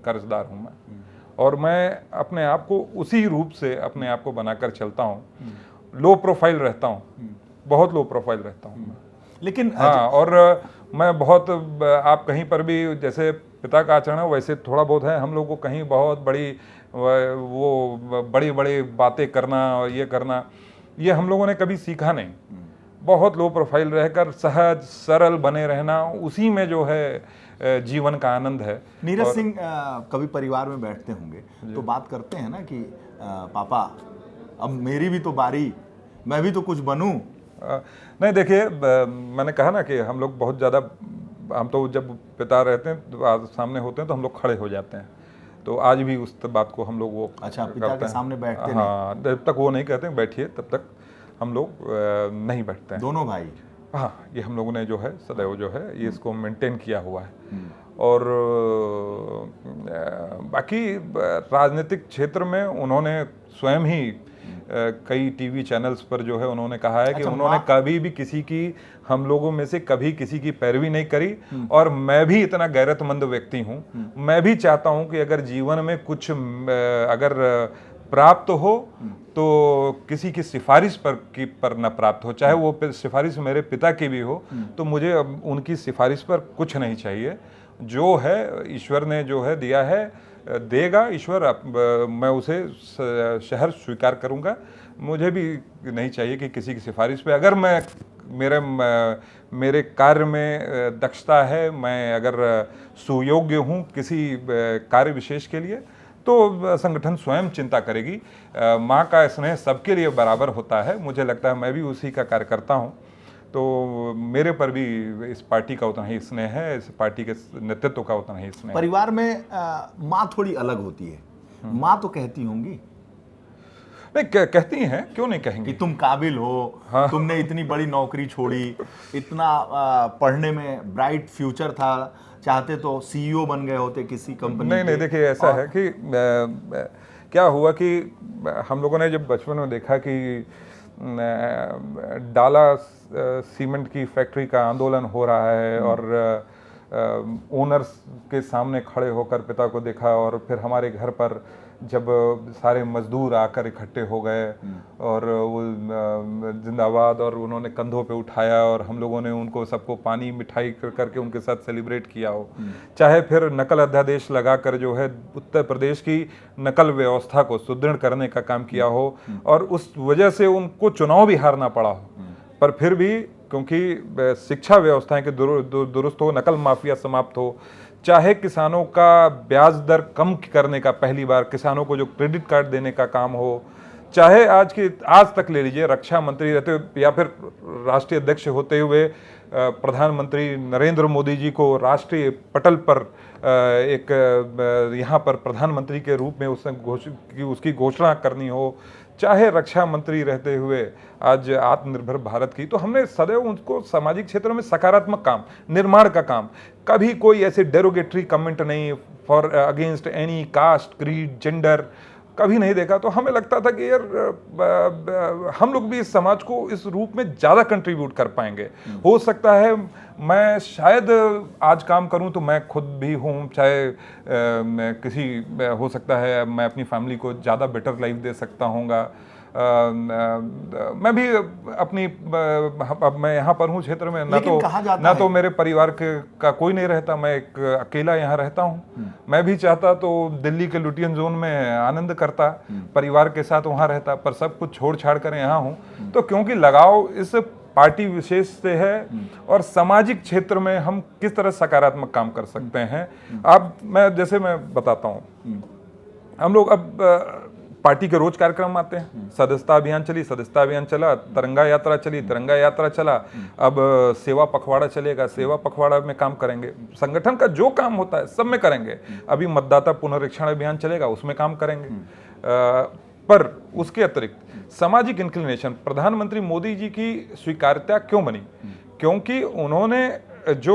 कर्जदार हूँ मैं, और मैं अपने आप को उसी रूप से अपने आप को बनाकर चलता हूँ। लो प्रोफाइल रहता हूँ, बहुत लो प्रोफाइल रहता हूँ। लेकिन हाँ, और मैं बहुत, आप कहीं पर भी जैसे पिता का आचरण है वैसे थोड़ा बहुत है। हम लोग को कहीं बहुत बड़ी वो बड़ी बड़ी बातें करना और ये करना, ये हम लोगों ने कभी सीखा नहीं। बहुत लो प्रोफाइल रहकर सहज सरल बने रहना, उसी में जो है जीवन का आनंद है। नीरज सिंह कभी परिवार में बैठते होंगे तो बात करते हैं ना कि पापा अब मेरी भी तो बारी, मैं भी तो कुछ बनूं। नहीं, देखिए मैंने कहा ना कि हम लोग बहुत ज़्यादा, हम तो जब पिता रहते हैं तो सामने होते हैं तो हम लोग खड़े हो जाते हैं। तो आज भी उस बात को हम लोग वो अच्छा, पिता के सामने बैठते हैं? हाँ, जब तक वो नहीं कहते हैं बैठिए तब तक हम लोग नहीं बैठते हैं। दोनों भाई? हाँ, ये हम लोगों ने जो है सदैव जो है ये इसको मेंटेन किया हुआ है। और बाकी राजनीतिक क्षेत्र में उन्होंने स्वयं ही कई टीवी चैनल्स पर जो है उन्होंने कहा है कि उन्होंने कभी भी किसी की, हम लोगों में से कभी किसी की पैरवी नहीं करी। और मैं भी इतना गैरतमंद व्यक्ति हूँ, मैं भी चाहता हूँ कि अगर जीवन में कुछ अगर प्राप्त हो तो किसी की सिफारिश पर न प्राप्त हो, चाहे वो सिफारिश मेरे पिता की भी हो, तो मुझे उनकी सिफारिश पर कुछ नहीं चाहिए। जो है ईश्वर ने जो है दिया है, देगा ईश्वर, मैं उसे शहर स्वीकार करूंगा। मुझे भी नहीं चाहिए कि किसी की सिफारिश पे, अगर मैं मेरे कार्य में दक्षता है, मैं अगर सुयोग्य हूँ किसी कार्य विशेष के लिए, तो संगठन स्वयं चिंता करेगी। माँ का स्नेह सबके लिए बराबर होता है। मुझे लगता है मैं भी उसी का कार्य करता हूँ, तो मेरे पर भी इस पार्टी का उतना ही स्नेह है, इस पार्टी के नेतृत्व का उतना ही स्नेह। परिवार में माँ थोड़ी अलग होती है, माँ तो कहती होंगी? नहीं, कहती हैं, क्यों नहीं कहेंगी कि तुम काबिल हो। हाँ। तुमने इतनी बड़ी नौकरी छोड़ी, इतना पढ़ने में ब्राइट फ्यूचर था, चाहते तो सीईओ बन गए होते किसी कंपनी। नहीं, देखिए ऐसा है कि क्या हुआ कि हम लोगों ने जब बचपन में देखा कि डाला सीमेंट की फैक्ट्री का आंदोलन हो रहा है और ओनर्स के सामने खड़े होकर पिता को देखा, और फिर हमारे घर पर जब सारे मजदूर आकर इकट्ठे हो गए और वो जिंदाबाद और उन्होंने कंधों पे उठाया और हम लोगों ने उनको सबको पानी मिठाई करके उनके साथ सेलिब्रेट किया हो, चाहे फिर नकल अध्यादेश लगाकर जो है उत्तर प्रदेश की नकल व्यवस्था को सुदृढ़ करने का काम किया हो और उस वजह से उनको चुनाव भी हारना पड़ा हो, पर फिर भी क्योंकि शिक्षा व्यवस्थाएं के दुरुस्त हो, नकल माफिया समाप्त हो, चाहे किसानों का ब्याज दर कम करने का, पहली बार किसानों को जो क्रेडिट कार्ड देने का काम हो, चाहे आज तक ले लीजिए रक्षा मंत्री रहते हुए या फिर राष्ट्रीय अध्यक्ष होते हुए प्रधानमंत्री नरेंद्र मोदी जी को राष्ट्रीय पटल पर एक यहाँ पर प्रधानमंत्री के रूप में उसकी घोषणा करनी हो, चाहे रक्षा मंत्री रहते हुए आज आत्मनिर्भर भारत की, तो हमने सदैव उनको सामाजिक क्षेत्रों में सकारात्मक काम, निर्माण का काम, कभी कोई ऐसे डेरोगेटरी कमेंट नहीं for against any caste, creed, gender कभी नहीं देखा। तो हमें लगता था कि यार हम लोग भी इस समाज को इस रूप में ज़्यादा कंट्रीब्यूट कर पाएंगे। हो सकता है मैं शायद आज काम करूं तो मैं खुद भी हूं, चाहे हो सकता है मैं अपनी फैमिली को ज़्यादा बेटर लाइफ दे सकता हूँगा। मैं भी अपनी अब मैं यहाँ पर हूँ क्षेत्र में, ना तो मेरे परिवार का कोई नहीं रहता, मैं एक अकेला यहाँ रहता हूँ। मैं भी चाहता तो दिल्ली के लुटियन जोन में आनंद करता, परिवार के साथ वहाँ रहता, पर सब कुछ छोड़ छाड़ कर यहाँ हूँ। तो क्योंकि लगाव इस पार्टी विशेष से है और सामाजिक क्षेत्र में हम किस तरह सकारात्मक काम कर सकते हैं। मैं बताता हूँ, हम लोग अब पार्टी के रोज कार्यक्रम आते हैं, सदस्यता अभियान चली, सदस्यता अभियान चला, तिरंगा यात्रा चली, तिरंगा यात्रा चला, अब सेवा पखवाड़ा चलेगा, सेवा पखवाड़ा में काम करेंगे, संगठन का जो काम होता है सब में करेंगे। अभी मतदाता पुनरीक्षण अभियान चलेगा, उसमें काम करेंगे। पर उसके अतिरिक्त सामाजिक इंक्लिनेशन, प्रधानमंत्री मोदी जी की स्वीकार्यता क्यों बनी? क्योंकि उन्होंने जो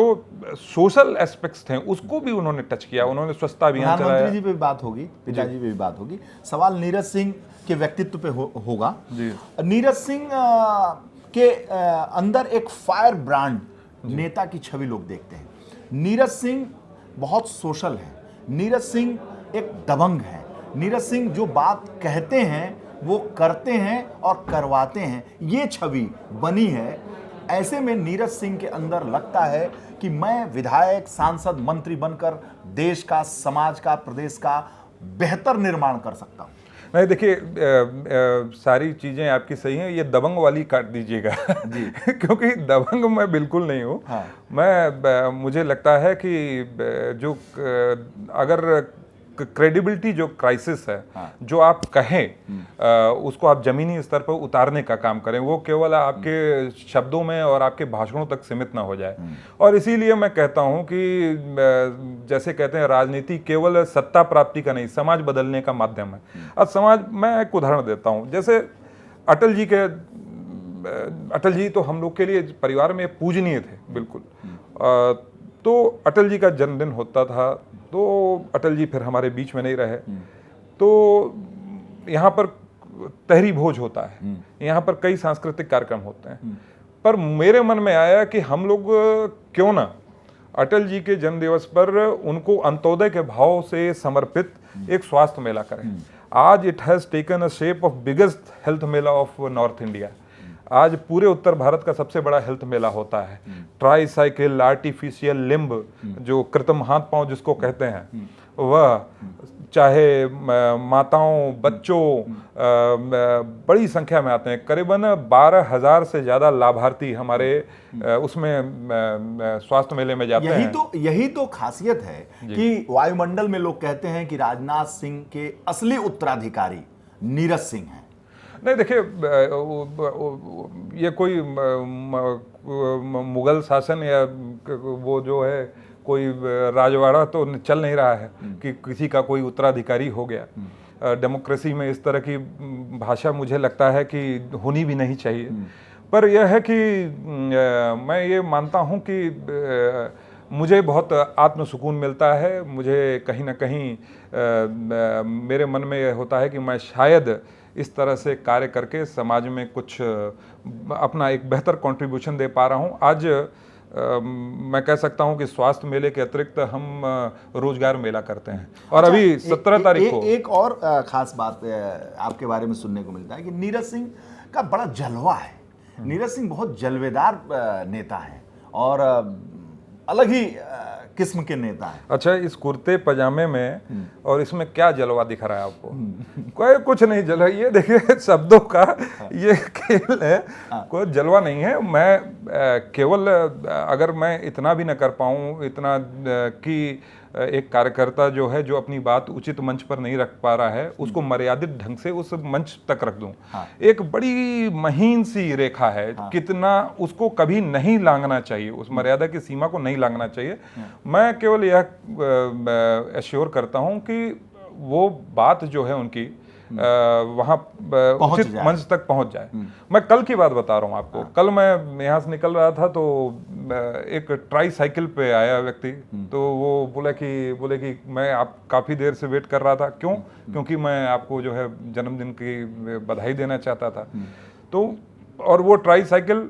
सोशल एस्पेक्ट्स थे उसको भी उन्होंने टच किया। उन्होंने स्वच्छता अभियान चलाया। प्रधानमंत्री जी पे भी बात होगी, पिताजी पे भी बात होगी। सवाल नीरज सिंह के व्यक्तित्व पे होगा जी। नीरज सिंह के अंदर एक फायर ब्रांड नेता की छवि लोग देखते हैं। नीरज सिंह बहुत सोशल है, नीरज सिंह एक दबंग है, नीरज सिंह जो बात कहते हैं वो करते हैं और करवाते हैं, ये छवि बनी है। ऐसे में नीरज सिंह के अंदर लगता है कि मैं विधायक, सांसद, मंत्री बनकर देश का, समाज का, प्रदेश का बेहतर निर्माण कर सकता हूं। नहीं देखिए, सारी चीजें आपकी सही हैं, ये दबंग वाली काट दीजिएगा क्योंकि दबंग मैं बिल्कुल नहीं हूँ। हाँ। मुझे लगता है कि जो अगर क्रेडिबिलिटी जो क्राइसिस है, हाँ। जो आप कहें उसको आप जमीनी स्तर पर उतारने का काम करें, वो केवल आपके शब्दों में और आपके भाषणों तक सीमित ना हो जाए। और इसीलिए मैं कहता हूं कि जैसे कहते हैं राजनीति केवल सत्ता प्राप्ति का नहीं, समाज बदलने का माध्यम है। अब समाज, मैं एक उदाहरण देता हूं, जैसे अटल जी तो हम लोग के लिए परिवार में पूजनीय थे बिल्कुल। तो अटल जी का जन्मदिन होता था तो अटल जी फिर हमारे बीच में नहीं रहे, तो यहाँ पर तहरी भोज होता है, यहाँ पर कई सांस्कृतिक कार्यक्रम होते हैं, पर मेरे मन में आया कि हम लोग क्यों ना अटल जी के जन्म दिवस पर उनको अंत्योदय के भाव से समर्पित एक स्वास्थ्य मेला करें। आज it has taken a shape of biggest health Mela of north India. आज पूरे उत्तर भारत का सबसे बड़ा हेल्थ मेला होता है। ट्राई साइकिल, आर्टिफिशियल लिम्ब, जो कृत्रिम हाथ पांव जिसको कहते हैं, वह चाहे माताओं, बच्चों बड़ी संख्या में आते हैं। करीबन 12,000 से ज्यादा लाभार्थी हमारे उसमें स्वास्थ्य मेले में जाते हैं। यही तो खासियत है कि वायुमंडल में लोग कहते हैं कि राजनाथ सिंह के असली उत्तराधिकारी नीरज सिंह हैं। नहीं देखिए, ये कोई मुगल शासन या वो जो है कोई राजवाड़ा तो चल नहीं रहा है कि किसी का कोई उत्तराधिकारी हो गया। डेमोक्रेसी में इस तरह की भाषा मुझे लगता है कि होनी भी नहीं चाहिए। पर यह है कि मैं ये मानता हूँ कि मुझे बहुत आत्मसुकून मिलता है। मुझे कहीं ना कहीं मेरे मन में यह होता है कि मैं शायद इस तरह से कार्य करके समाज में कुछ अपना एक बेहतर कंट्रीब्यूशन दे पा रहा हूँ। आज मैं कह सकता हूं कि स्वास्थ्य मेले के अतिरिक्त हम रोजगार मेला करते हैं। और अभी 17 तारीख को एक और खास बात आपके बारे में सुनने को मिलता है कि नीरज सिंह का बड़ा जलवा है। नीरज सिंह बहुत जलवेदार नेता है और अलग ही किस्म के नेता है। अच्छा, इस कुर्ते पजामे में और इसमें क्या जलवा दिख रहा है आपको? कोई कुछ नहीं जलवा, ये देखिए शब्दों का ये खेल है, कोई जलवा नहीं है। मैं केवल अगर मैं इतना भी न कर पाऊँ, इतना कि एक कार्यकर्ता जो है जो अपनी बात उचित मंच पर नहीं रख पा रहा है उसको मर्यादित ढंग से उस मंच तक रख दूं। एक बड़ी महीन सी रेखा है, कितना उसको कभी नहीं लांघना चाहिए, उस मर्यादा की सीमा को नहीं लांघना चाहिए। मैं केवल यह एश्योर करता हूं कि वो बात जो है उनकी वहां उचित मंच तक पहुंच जाए। मैं कल की बात बता रहा हूं आपको। कल मैं यहाँ से निकल रहा था तो एक ट्राई साइकिल पे आया व्यक्ति, तो वो बोले कि मैं आप काफ़ी देर से वेट कर रहा था। क्यों? क्योंकि मैं आपको जो है जन्मदिन की बधाई देना चाहता था। तो और वो ट्राई साइकिल,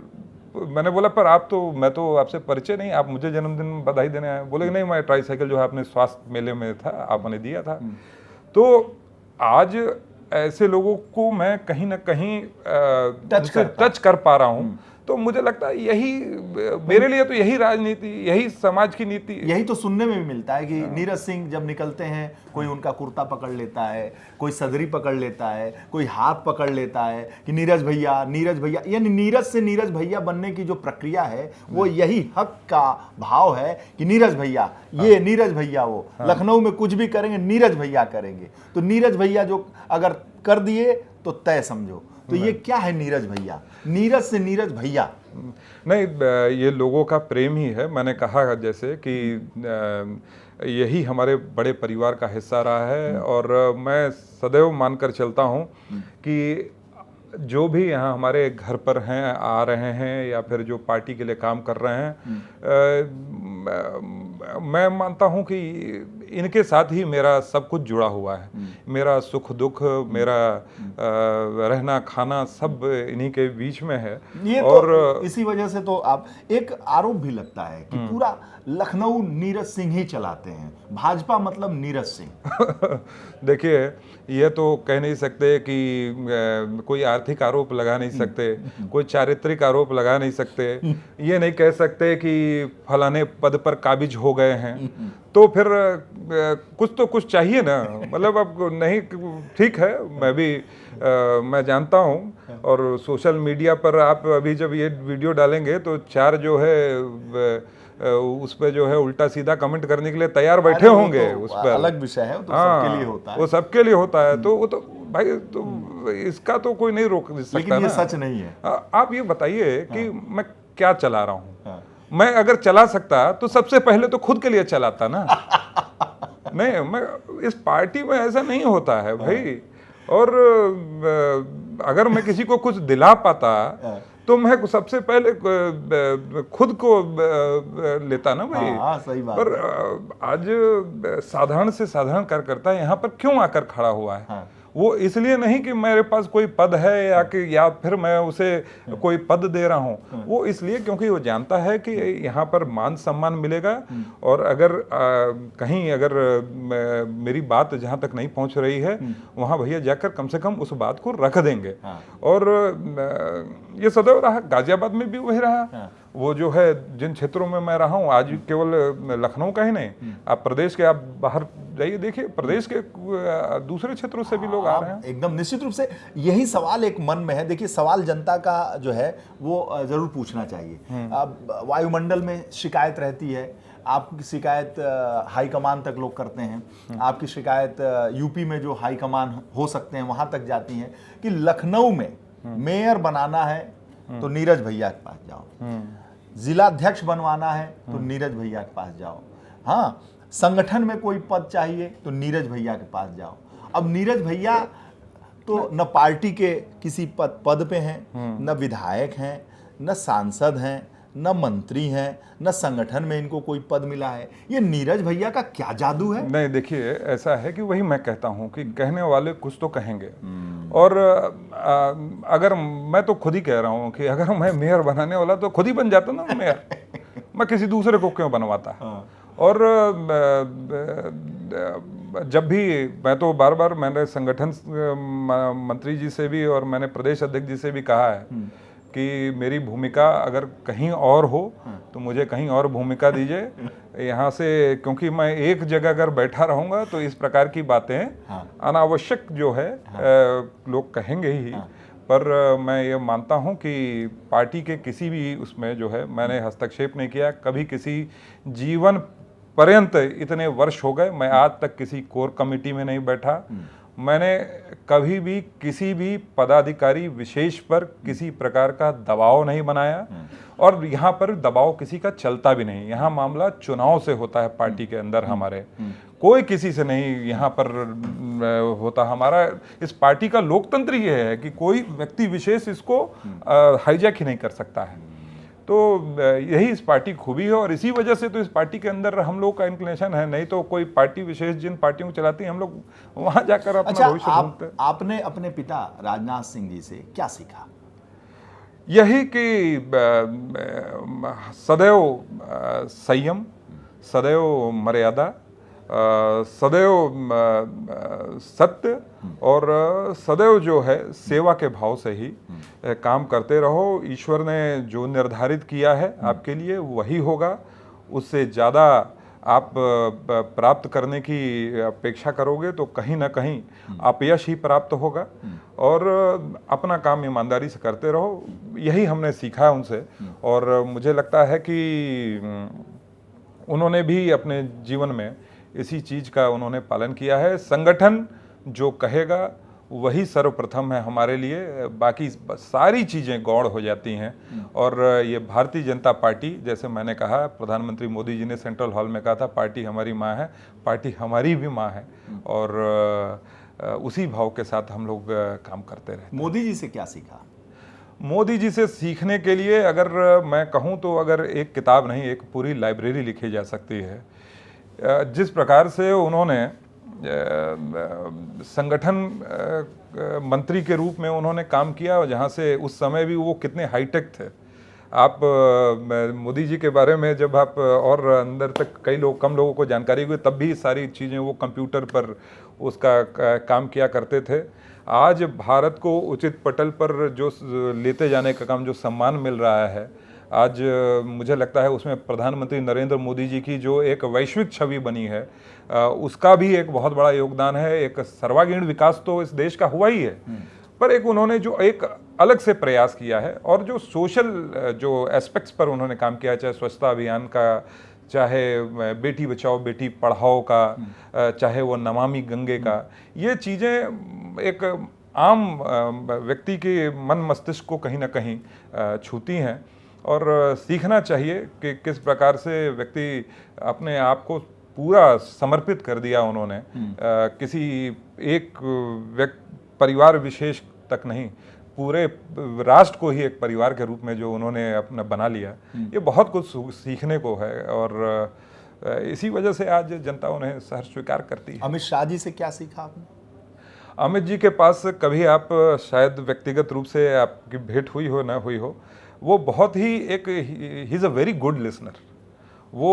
मैंने बोला पर मैं तो आपसे परिचय नहीं, आप मुझे जन्मदिन बधाई देने आए? बोले नहीं, मैं ट्राई साइकिल जो है अपने स्वास्थ्य मेले में था, आपने दिया था। तो आज ऐसे लोगों को मैं कहीं ना कहीं टच कर पा रहा हूं। तो मुझे लगता है यही मेरे लिए तो यही राजनीति, यही समाज की नीति। यही तो सुनने में भी मिलता है कि नीरज सिंह जब निकलते हैं कोई उनका कुर्ता पकड़ लेता है, कोई सदरी पकड़ लेता है, कोई हाथ पकड़ लेता है कि नीरज भैया, यानी नीरज से नीरज भैया बनने की जो प्रक्रिया है वो यही हक का भाव है कि नीरज भैया ये, नीरज भैया वो, लखनऊ में कुछ भी करेंगे नीरज भैया करेंगे। तो नीरज भैया जो अगर कर दिए तो तय समझो। तो ये क्या है नीरज भैया, नीरज से नीरज भैया? नहीं, ये लोगों का प्रेम ही है। मैंने कहा जैसे कि यही हमारे बड़े परिवार का हिस्सा रहा है और मैं सदैव मानकर चलता हूँ कि जो भी यहाँ हमारे घर पर हैं, आ रहे हैं या फिर जो पार्टी के लिए काम कर रहे हैं, मैं मानता हूँ कि इनके साथ ही मेरा सब कुछ जुड़ा हुआ है। मेरा सुख दुख, मेरा रहना खाना सब इन्हीं के बीच में है। ये और तो इसी वजह से तो आप, एक आरोप भी लगता है कि पूरा लखनऊ नीरज सिंह ही चलाते हैं, भाजपा मतलब नीरज सिंह। देखिए, ये तो कह नहीं सकते कि कोई आर्थिक आरोप लगा नहीं सकते, कोई चारित्रिक आरोप लगा नहीं सकते, ये नहीं कह सकते कि फलाने पद पर काबिज हो गए हैं। तो फिर कुछ चाहिए ना, मतलब अब नहीं, ठीक है, मैं जानता हूँ। और सोशल मीडिया पर आप अभी जब ये वीडियो डालेंगे तो 4 जो है उस पे जो है उल्टा सीधा कमेंट करने के लिए तैयार बैठे होंगे। तो उस पर अलग विषय है, तो सबके लिए होता है, वो सबके लिए होता है। तो वो तो भाई, तो इसका तो कोई नहीं रोक सकता। लेकिन ये सच नहीं है। आप ये बताइए कि मैं क्या चला रहा हूँ। मैं अगर चला सकता तो सबसे पहले तो खुद के लिए चलाता ना। नहीं, मैं इस पार्टी में ऐसा नहीं होता है भाई। और अगर मैं किसी को कुछ दिला पाता तो मैं सबसे पहले खुद को लेता ना भाई। सही बात। पर आज साधारण से साधारण कार्यकर्ता यहाँ पर क्यों आकर खड़ा हुआ है? वो इसलिए नहीं कि मेरे पास कोई पद है या फिर मैं उसे कोई पद दे रहा हूँ। वो इसलिए क्योंकि वो जानता है कि यहाँ पर मान सम्मान मिलेगा। और अगर कहीं अगर मेरी बात जहाँ तक नहीं पहुँच रही है वहाँ भैया जाकर कम से कम उस बात को रख देंगे। और ये सदैव रहा, गाजियाबाद में भी वही रहा। वो जो है जिन क्षेत्रों में मैं रहा हूँ, आज केवल लखनऊ का ही नहीं, आप प्रदेश के, आप बाहर जाइए देखिए, प्रदेश के दूसरे क्षेत्रों से भी लोग आ रहे हैं। एकदम निश्चित रूप से यही सवाल एक मन में है। देखिए, सवाल जनता का जो है वो जरूर पूछना चाहिए। अब वायुमंडल में शिकायत रहती है, आपकी शिकायत हाईकमान तक लोग करते हैं, आपकी शिकायत यूपी में जो हाईकमान हो सकते हैं वहां तक जाती है कि लखनऊ में मेयर बनाना है तो नीरज भैया के पास जाओ, जिलाध्यक्ष बनवाना है तो नीरज भैया के पास जाओ, हाँ, संगठन में कोई पद चाहिए तो नीरज भैया के पास जाओ। अब नीरज भैया तो न पार्टी के किसी पद पे हैं, न विधायक हैं, न सांसद हैं, न मंत्री हैं, न संगठन में इनको कोई पद मिला है। ये नीरज भैया का क्या जादू है? नहीं, देखिए, ऐसा है कि वही मैं कहता हूँ कि कहने वाले कुछ तो कहेंगे। और अगर मैं तो खुद ही कह रहा हूँ कि अगर मैं मेयर बनाने वाला तो खुद ही बन जाता ना मेयर। मैं किसी दूसरे को क्यों बनवाता। और जब भी मैं तो बार बार मैंने संगठन मंत्री जी से भी और मैंने प्रदेश अध्यक्ष जी से भी कहा है कि मेरी भूमिका अगर कहीं और हो तो मुझे कहीं और भूमिका दीजिए यहाँ से, क्योंकि मैं एक जगह अगर बैठा रहूँगा तो इस प्रकार की बातें अनावश्यक जो है लोग कहेंगे ही। पर मैं ये मानता हूँ कि पार्टी के किसी भी उसमें जो है मैंने हस्तक्षेप नहीं किया कभी, किसी जीवन पर्यंत इतने वर्ष हो गए मैं आज तक किसी कोर कमेटी में नहीं बैठा। मैंने कभी भी किसी भी पदाधिकारी विशेष पर किसी प्रकार का दबाव नहीं बनाया और यहाँ पर दबाव किसी का चलता भी नहीं। यहाँ मामला चुनाव से होता है पार्टी के अंदर, हमारे कोई किसी से नहीं यहाँ पर होता। हमारा इस पार्टी का लोकतंत्र ये है कि कोई व्यक्ति विशेष इसको हाईजैक ही नहीं कर सकता है। तो यही इस पार्टी की खूबी है और इसी वजह से तो इस पार्टी के अंदर हम लोग का इंक्लिनेशन है। नहीं तो कोई पार्टी विशेष जिन पार्टियों को चलाती है हम लोग वहां जाकर अपना भविष्य ढूंढते हैं। आपने अपने पिता राजनाथ सिंह जी से क्या सीखा? यही कि सदैव संयम, सदैव मर्यादा, सदैव सत्य और सदैव जो है सेवा के भाव से ही काम करते रहो। ईश्वर ने जो निर्धारित किया है आपके लिए वही होगा, उससे ज़्यादा आप प्राप्त करने की अपेक्षा करोगे तो कहीं ना कहीं अपयश ही प्राप्त होगा। और अपना काम ईमानदारी से करते रहो, यही हमने सीखा है उनसे। और मुझे लगता है कि उन्होंने भी अपने जीवन में इसी चीज़ का उन्होंने पालन किया है। संगठन जो कहेगा वही सर्वप्रथम है हमारे लिए, बाकी सारी चीज़ें गौड़ हो जाती हैं। और ये भारतीय जनता पार्टी, जैसे मैंने कहा, प्रधानमंत्री मोदी जी ने सेंट्रल हॉल में कहा था, पार्टी हमारी माँ है, पार्टी हमारी भी माँ है। और उसी भाव के साथ हम लोग काम करते रहे। मोदी जी से क्या सीखा? मोदी जी से सीखने के लिए अगर मैं कहूँ तो अगर एक किताब नहीं, एक पूरी लाइब्रेरी लिखी जा सकती है। जिस प्रकार से उन्होंने संगठन मंत्री के रूप में उन्होंने काम किया और जहाँ से उस समय भी वो कितने हाईटेक थे। आप मोदी जी के बारे में जब आप और अंदर तक कम लोगों को जानकारी हुई तब भी सारी चीज़ें वो कंप्यूटर पर उसका काम किया करते थे। आज भारत को उचित पटल पर जो लेते जाने का काम, जो सम्मान मिल रहा है आज, मुझे लगता है उसमें प्रधानमंत्री नरेंद्र मोदी जी की जो एक वैश्विक छवि बनी है उसका भी एक बहुत बड़ा योगदान है। एक सर्वांगीण विकास तो इस देश का हुआ ही है, पर एक उन्होंने जो एक अलग से प्रयास किया है और जो सोशल जो एस्पेक्ट्स पर उन्होंने काम किया, चाहे स्वच्छता अभियान का, चाहे बेटी बचाओ बेटी पढ़ाओ का, चाहे वो नमामि गंगे का, ये चीज़ें एक आम व्यक्ति के मन मस्तिष्क को कहीं ना कहीं छूती हैं। और सीखना चाहिए कि किस प्रकार से व्यक्ति अपने आप को पूरा समर्पित कर दिया उन्होंने, किसी एक परिवार विशेष तक नहीं, पूरे राष्ट्र को ही एक परिवार के रूप में जो उन्होंने अपना बना लिया। ये बहुत कुछ सीखने को है और इसी वजह से आज जनता उन्हें सहर्ष स्वीकार करती है। अमित शाह जी से क्या सीखा आपने? अमित जी के पास कभी आप शायद व्यक्तिगत रूप से आपकी भेंट हुई हो ना हुई हो, वो बहुत ही एक he is a very good listener. वो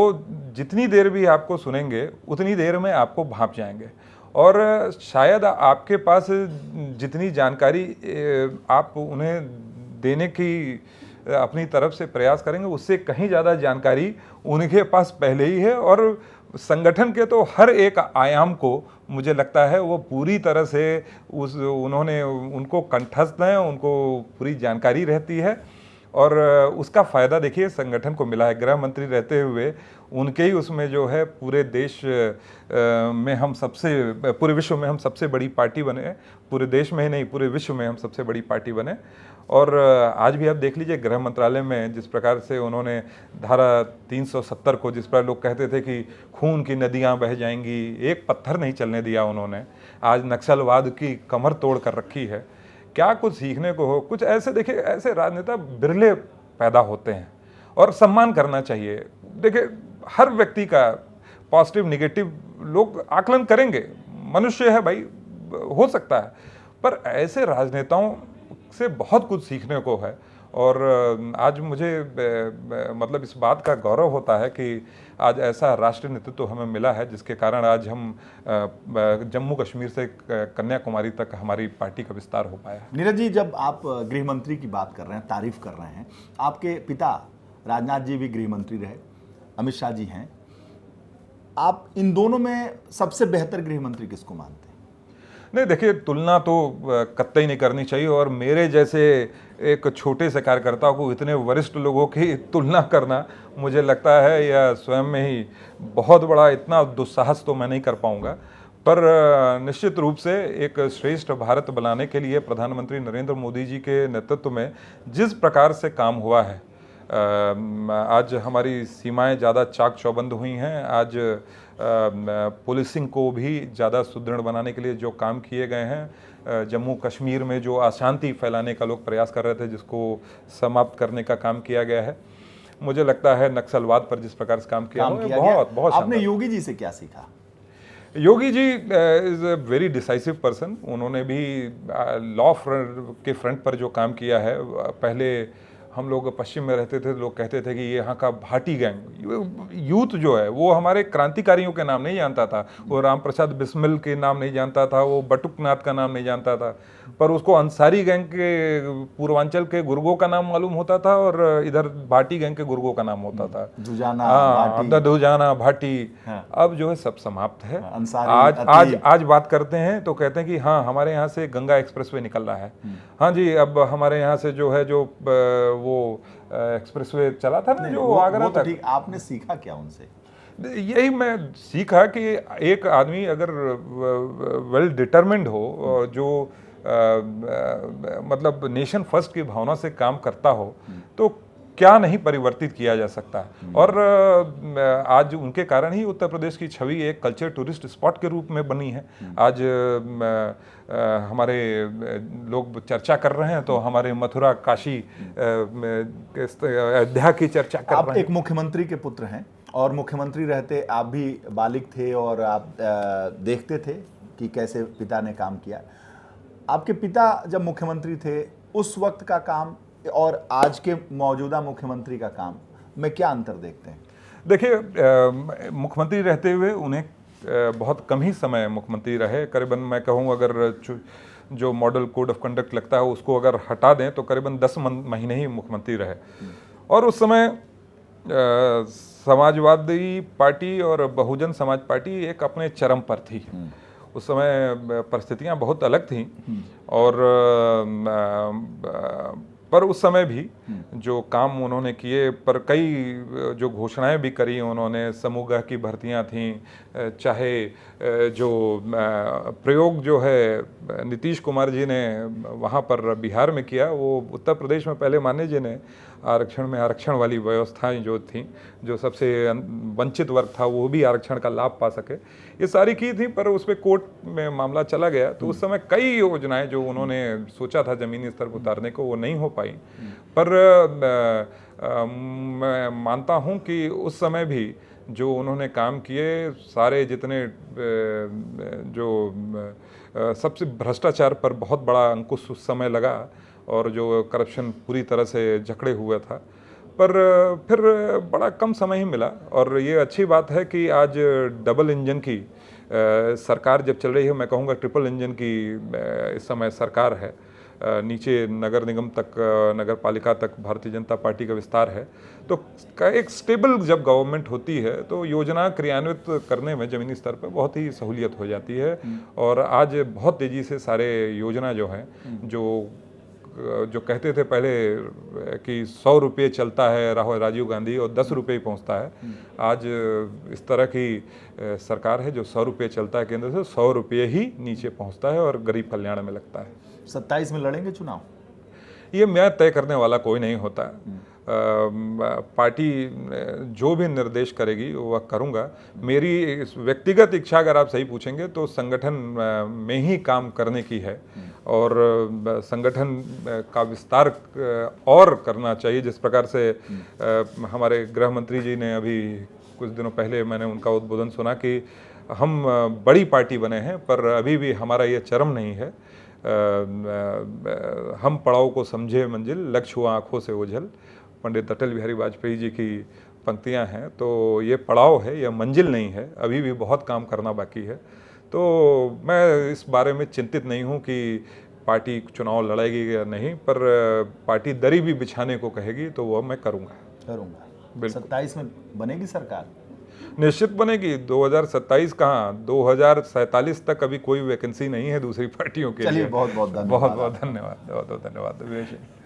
जितनी देर भी आपको सुनेंगे उतनी देर में आपको भांप जाएंगे और शायद आपके पास जितनी जानकारी आप उन्हें देने की अपनी तरफ से प्रयास करेंगे उससे कहीं ज़्यादा जानकारी उनके पास पहले ही है। और संगठन के तो हर एक आयाम को मुझे लगता है वो पूरी तरह से उन्होंने उनको कंठस्थ हैं, उनको पूरी जानकारी रहती है और उसका फ़ायदा देखिए संगठन को मिला है। गृह मंत्री रहते हुए उनके ही उसमें जो है पूरे देश में हम पूरे विश्व में हम सबसे बड़ी पार्टी बने, पूरे देश में ही नहीं पूरे विश्व में हम सबसे बड़ी पार्टी बने। और आज भी आप देख लीजिए गृह मंत्रालय में जिस प्रकार से उन्होंने धारा 370 को, जिस पर लोग कहते थे कि खून की नदियां बह जाएंगी, एक पत्थर नहीं चलने दिया उन्होंने। आज नक्सलवाद की कमर तोड़ कर रखी है। क्या कुछ सीखने को हो, कुछ ऐसे देखिए, ऐसे राजनेता बिरले पैदा होते हैं और सम्मान करना चाहिए। देखिए हर व्यक्ति का पॉजिटिव निगेटिव लोग आकलन करेंगे, मनुष्य है भाई, हो सकता है, पर ऐसे राजनेताओं से बहुत कुछ सीखने को है। और आज मुझे मतलब इस बात का गौरव होता है कि आज ऐसा राष्ट्रीय नेतृत्व हमें मिला है जिसके कारण आज हम जम्मू कश्मीर से कन्याकुमारी तक हमारी पार्टी का विस्तार हो पाया। नीरज जी, जब आप गृह मंत्री की बात कर रहे हैं, तारीफ कर रहे हैं, आपके पिता राजनाथ जी भी गृह मंत्री रहे, अमित शाह जी हैं, आप इन दोनों में सबसे बेहतर गृह मंत्री किसको मानते हैं? नहीं, देखिए, तुलना तो कतई नहीं करनी चाहिए और मेरे जैसे एक छोटे से कार्यकर्ता को इतने वरिष्ठ लोगों की तुलना करना मुझे लगता है यह स्वयं में ही बहुत बड़ा, इतना दुस्साहस तो मैं नहीं कर पाऊंगा। पर निश्चित रूप से एक श्रेष्ठ भारत बनाने के लिए प्रधानमंत्री नरेंद्र मोदी जी के नेतृत्व में जिस प्रकार से काम हुआ है, आज हमारी सीमाएं ज़्यादा चाक चौबंद हुई हैं। आज पुलिसिंग को भी ज़्यादा सुदृढ़ बनाने के लिए जो काम किए गए हैं, जम्मू कश्मीर में जो अशांति फैलाने का लोग प्रयास कर रहे थे जिसको समाप्त करने का काम किया गया है, मुझे लगता है नक्सलवाद पर जिस प्रकार से काम किया बहुत आपने योगी जी से क्या सीखा? Yogi ji is a very decisive person. उन्होंने भी लॉ के फ्रंट पर जो काम किया है, पहले हम लोग पश्चिम में रहते थे, लोग कहते थे कि ये यहाँ का भाटी गैंग यूथ जो है वो हमारे क्रांतिकारियों के नाम नहीं जानता था, वो राम प्रसाद बिस्मिल के नाम नहीं जानता था, वो बटुकनाथ का नाम नहीं जानता था, पर उसको अंसारी गैंग के पूर्वांचल के गुर्गों का नाम मालूम होता था और इधर भाटी गैंग के गुर्गों का नाम होता था, दुजाना भाटी। अब जो है सब समाप्त है। आज बात करते हैं तो कहते हैं कि हाँ, हमारे यहाँ से गंगा एक्सप्रेसवे निकल रहा है। हाँ जी, अब हमारे यहाँ से जो है जो वो एक्सप्रेसवे चला था ना, जो आगरा तक। ठीक, आपने सीखा क्या उनसे? यही मैं सीखा कि एक आदमी अगर वेल डिटरमिन्ड हो और जो मतलब नेशन फर्स्ट की भावना से काम करता हो तो क्या नहीं परिवर्तित किया जा सकता। और आज उनके कारण ही उत्तर प्रदेश की छवि एक कल्चर टूरिस्ट स्पॉट के रूप में बनी है। आज हमारे लोग चर्चा कर रहे हैं तो हमारे मथुरा, काशी, अयोध्या की चर्चा कर रहे हैं। आप एक मुख्यमंत्री के पुत्र हैं और मुख्यमंत्री रहते आप भी बालिग थे और आप देखते थे कि कैसे पिता ने काम किया। आपके पिता जब मुख्यमंत्री थे उस वक्त का काम और आज के मौजूदा मुख्यमंत्री का काम में क्या अंतर देखते हैं? देखिए, मुख्यमंत्री रहते हुए उन्हें बहुत कम ही समय मुख्यमंत्री रहे। करीबन मैं कहूँ अगर जो मॉडल कोड ऑफ कंडक्ट लगता है उसको अगर हटा दें तो करीबन 10 महीने ही मुख्यमंत्री रहे। और उस समय समाजवादी पार्टी और बहुजन समाज पार्टी एक अपने चरम पर थी। उस समय परिस्थितियां बहुत अलग थीं और पर उस समय भी जो काम उन्होंने किए, पर कई जो घोषणाएं भी करी उन्होंने, समूह की भर्तियां थीं, चाहे जो प्रयोग जो है नीतीश कुमार जी ने वहाँ पर बिहार में किया, वो उत्तर प्रदेश में पहले मान्य जी ने आरक्षण में आरक्षण वाली व्यवस्थाएं जो थीं, जो सबसे वंचित वर्ग था वो भी आरक्षण का लाभ पा सके, ये सारी की थी। पर उस पर कोर्ट में मामला चला गया तो उस समय कई योजनाएं जो उन्होंने सोचा था जमीनी स्तर पर उतारने को वो नहीं हो पाई। पर मैं मानता हूं कि उस समय भी जो उन्होंने काम किए, सारे जितने जो सबसे भ्रष्टाचार पर बहुत बड़ा अंकुश उस समय लगा और जो करप्शन पूरी तरह से जकड़े हुआ था, पर फिर बड़ा कम समय ही मिला। और ये अच्छी बात है कि आज डबल इंजन की सरकार जब चल रही है, मैं कहूँगा ट्रिपल इंजन की इस समय सरकार है। नीचे नगर निगम तक, नगर पालिका तक भारतीय जनता पार्टी का विस्तार है। तो एक स्टेबल जब गवर्नमेंट होती है तो योजना क्रियान्वित करने में ज़मीनी स्तर पर बहुत ही सहूलियत हो जाती है। और आज बहुत तेज़ी से सारे योजना जो हैं, जो कहते थे पहले कि 100 रुपये चलता है राजीव गांधी और 10 रुपये ही पहुंचता है, आज इस तरह की सरकार है जो 100 रुपये चलता है केंद्र से, 100 रुपये ही नीचे पहुंचता है और गरीब कल्याण में लगता है। 27 में लड़ेंगे चुनाव? ये मैं तय करने वाला कोई नहीं होता। पार्टी जो भी निर्देश करेगी वह करूँगा। मेरी व्यक्तिगत इच्छा अगर आप सही पूछेंगे तो संगठन में ही काम करने की है और संगठन का विस्तार और करना चाहिए। जिस प्रकार से हमारे गृह मंत्री जी ने अभी कुछ दिनों पहले मैंने उनका उद्बोधन सुना कि हम बड़ी पार्टी बने हैं पर अभी भी हमारा ये चरम नहीं है। हम पड़ाव को समझे मंजिल, लक्ष्य हुआ आंखों से ओझल, पंडित अटल बिहारी वाजपेयी जी की पंक्तियां हैं। तो ये पड़ाव है, यह मंजिल नहीं है, अभी भी बहुत काम करना बाकी है। तो मैं इस बारे में चिंतित नहीं हूं कि पार्टी चुनाव लड़ेगी या नहीं, पर पार्टी दरी भी बिछाने को कहेगी तो वह मैं करूंगा। बिल्कुल। 27 में बनेगी सरकार? निश्चित बनेगी। 2027 कहाँ, 2047 तक अभी कोई वैकेंसी नहीं है दूसरी पार्टियों के लिए। चलिए बहुत बहुत धन्यवाद। बहुत बहुत धन्यवाद, बहुत बहुत धन्यवाद।